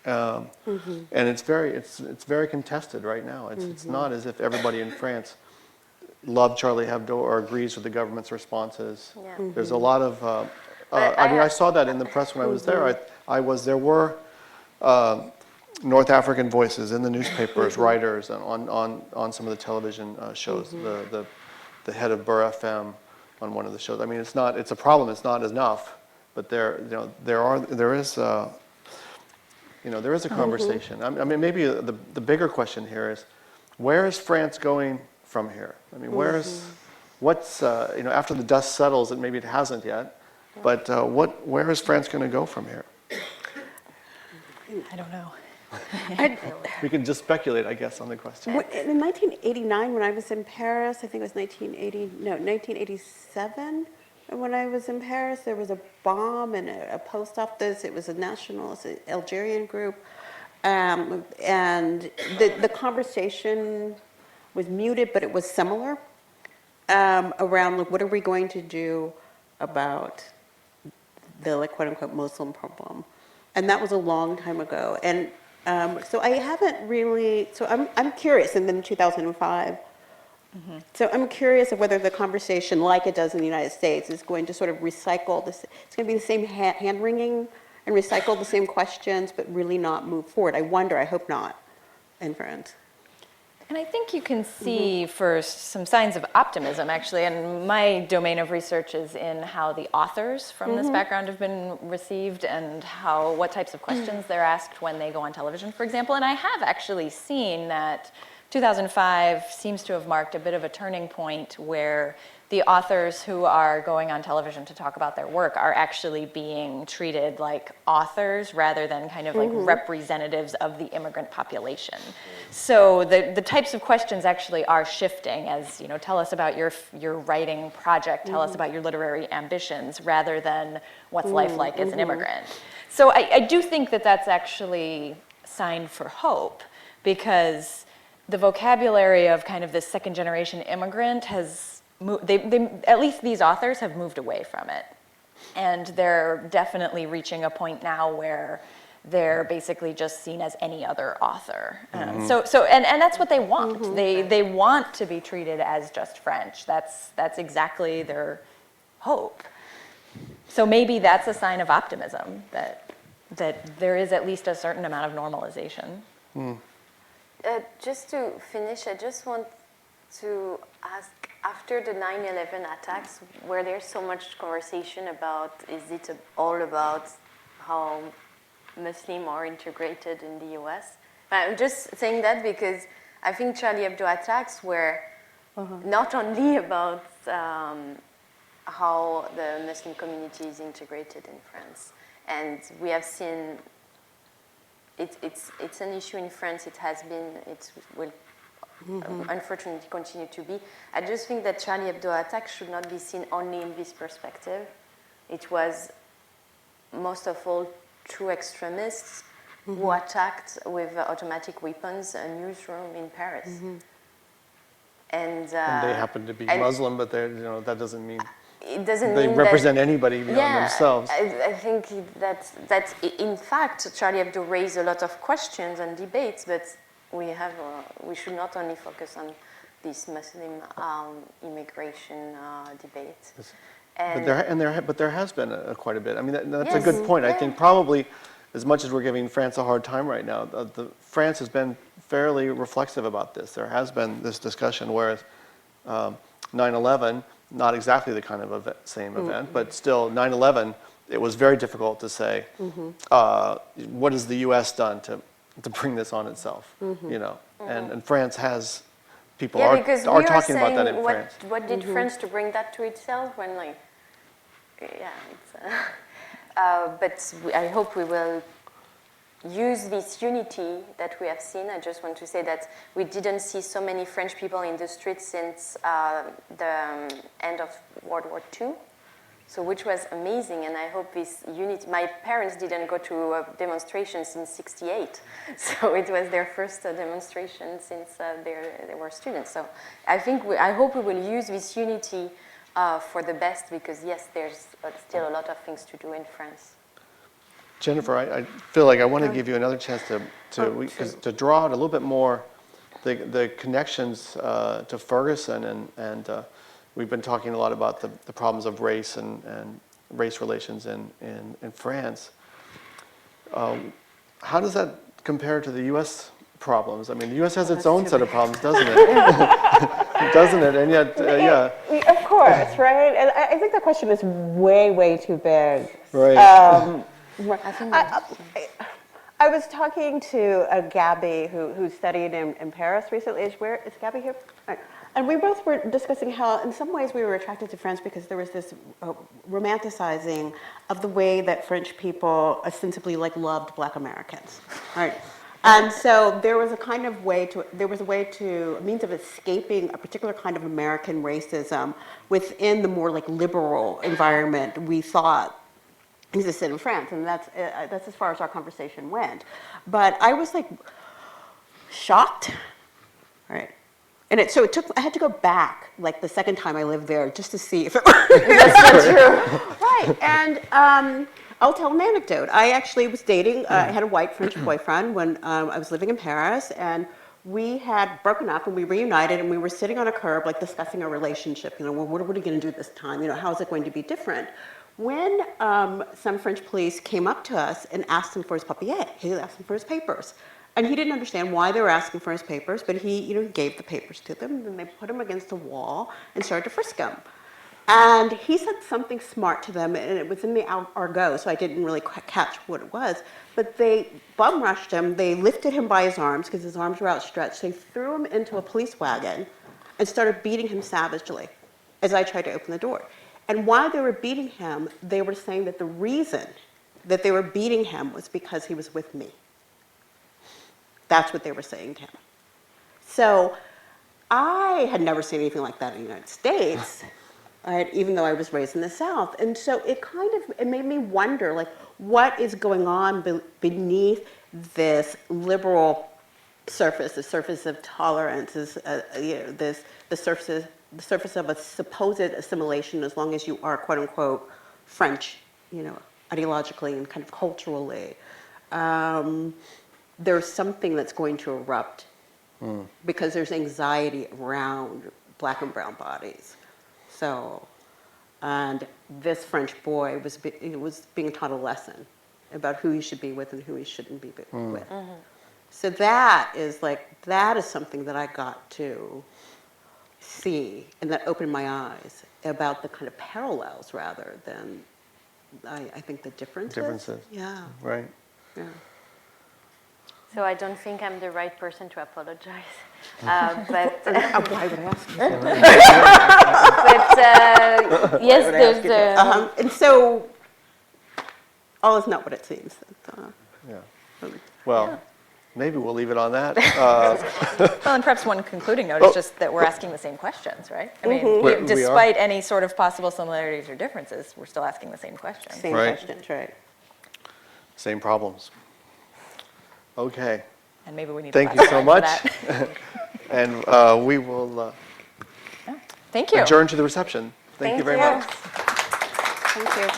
[SPEAKER 6] And it's very contested right now. It's not as if everybody in France loved Charlie Hebdo or agrees with the government's responses.
[SPEAKER 7] Yeah.
[SPEAKER 6] There's a lot of, I saw that in the press when I was there. There were North African voices in the newspapers, writers, and on some of the television shows. The head of Burr FM on one of the shows. I mean, it's a problem. It's not enough, but there is a conversation. I mean, maybe the bigger question here is, where is France going from here? I mean, what's after the dust settles, and maybe it hasn't yet, but where is France going to go from here?
[SPEAKER 1] I don't know.
[SPEAKER 6] We can just speculate, I guess, on the question.
[SPEAKER 2] In 1989, when I was in Paris, I think it was 1987, when I was in Paris, there was a bomb in a post office. It was a nationalist Algerian group. And the conversation was muted, but it was similar around what are we going to do about the quote unquote Muslim problem. And that was a long time ago. And so I haven't really, so I'm curious, and then 2005. So I'm curious of whether the conversation, like it does in the United States, is going to sort of recycle this. It's going to be the same hand-wringing and recycle the same questions, but really not move forward. I wonder, I hope not, in France.
[SPEAKER 1] And I think you can see first some signs of optimism, actually. And my domain of research is in how the authors from this background have been received and what types of questions they're asked when they go on television, for example. And I have actually seen that 2005 seems to have marked a bit of a turning point where the authors who are going on television to talk about their work are actually being treated like authors rather than kind of like representatives of the immigrant population. So the types of questions actually are shifting as, tell us about your writing project, tell us about your literary ambitions, rather than what's life like as an immigrant. So I do think that that's actually sign for hope, because the vocabulary of kind of this second generation immigrant has at least these authors have moved away from it. And they're definitely reaching a point now where they're basically just seen as any other author. And that's what they want. They want to be treated as just French. That's exactly their hope. So maybe that's a sign of optimism, that there is at least a certain amount of normalization.
[SPEAKER 7] Just to finish, I just want to ask, after the 9/11 attacks, where there's so much conversation about, is it all about how Muslims are integrated in the US? I'm just saying that because I think Charlie Hebdo attacks were not only about how the Muslim community is integrated in France. And we have seen it's an issue in France. It has been, it will unfortunately continue to be. I just think that Charlie Hebdo attack should not be seen only in this perspective. It was most of all true extremists who attacked with automatic weapons a newsroom in Paris. And
[SPEAKER 6] they happen to be Muslim, but that doesn't mean
[SPEAKER 7] it doesn't
[SPEAKER 6] they
[SPEAKER 7] mean
[SPEAKER 6] represent anybody beyond themselves.
[SPEAKER 7] I think that in fact Charlie Hebdo raised a lot of questions and debates, but we should not only focus on this Muslim immigration debate.
[SPEAKER 6] But there has been quite a bit. I mean, that's a good point. I think probably, as much as we're giving France a hard time right now, France has been fairly reflexive about this. There has been this discussion, whereas 9/11, not exactly the kind of same event, but still 9/11, it was very difficult to say, what has the U.S. done to bring this on itself, And France has, people are talking about that in France.
[SPEAKER 7] What did France to bring that to itself when but I hope we will use this unity that we have seen. I just want to say that we didn't see so many French people in the streets since the end of World War II, so which was amazing, and I hope this unity, my parents didn't go to a demonstration since '68, so it was their first demonstration since they were students. So I hope we will use this unity for the best, because yes, there's still a lot of things to do in France.
[SPEAKER 6] Jennifer, I feel like I want to give you another chance to draw out a little bit more the connections to Ferguson, and we've been talking a lot about the problems of race and race relations in France. How does that compare to the U.S. problems? I mean, the U.S. has its own set of problems, doesn't it? Doesn't it? And yet, yeah.
[SPEAKER 2] Of course, right? And I think the question is way, way too big.
[SPEAKER 6] Right.
[SPEAKER 2] I was talking to Gabby, who studied in Paris recently. Is Gabby here? Right. And we both were discussing how, in some ways, we were attracted to France because there was this romanticizing of the way that French people ostensibly loved Black Americans, right? And so there was a kind of a means of escaping a particular kind of American racism within the more liberal environment we thought existed in France, and that's as far as our conversation went. But I was shocked, right? And I had to go back the second time I lived there just to see if it was that's true. Right, and I'll tell an anecdote. I actually was dating, I had a white French boyfriend when I was living in Paris, and we had broken up and we reunited and we were sitting on a curb discussing our relationship. Well, what are we going to do this time? How is it going to be different? When some French police came up to us and asked him for his papiers, he asked him for his papers. And he didn't understand why they were asking for his papers, but he gave the papers to them, and then they put him against a wall and started to frisk him. And he said something smart to them, and it was in the argot, so I didn't really catch what it was. But they bum rushed him, they lifted him by his arms, because his arms were outstretched, they threw him into a police wagon and started beating him savagely as I tried to open the door. And while they were beating him, they were saying that the reason that they were beating him was because he was with me. That's what they were saying to him. So I had never seen anything like that in the United States, right, even though I was raised in the South. And so it made me wonder, what is going on beneath this liberal surface, the surface of tolerance, the surface of a supposed assimilation, as long as you are, quote unquote, French, ideologically and kind of culturally. There's something that's going to erupt because there's anxiety around Black and brown bodies. So, and this French boy was being taught a lesson about who he should be with and who he shouldn't be with. Mm-hmm. So that is something that I got to see, and that opened my eyes about the kind of parallels rather than, I think, the differences. Yeah.
[SPEAKER 6] Right.
[SPEAKER 2] Yeah.
[SPEAKER 7] So I don't think I'm the right person to apologize.
[SPEAKER 2] Why would I ask you?
[SPEAKER 7] But yes, there's
[SPEAKER 2] and so all is not what it seems.
[SPEAKER 6] Well, maybe we'll leave it on that.
[SPEAKER 1] Well, and perhaps one concluding note is just that we're asking the same questions, right? I mean, despite any sort of possible similarities or differences, we're still asking the same questions.
[SPEAKER 2] Same questions, right.
[SPEAKER 6] Same problems. Okay.
[SPEAKER 1] And maybe we need
[SPEAKER 6] Thank you so much. And we will
[SPEAKER 1] Thank you.
[SPEAKER 6] adjourn to the reception. Thank you very much.
[SPEAKER 2] Thank you.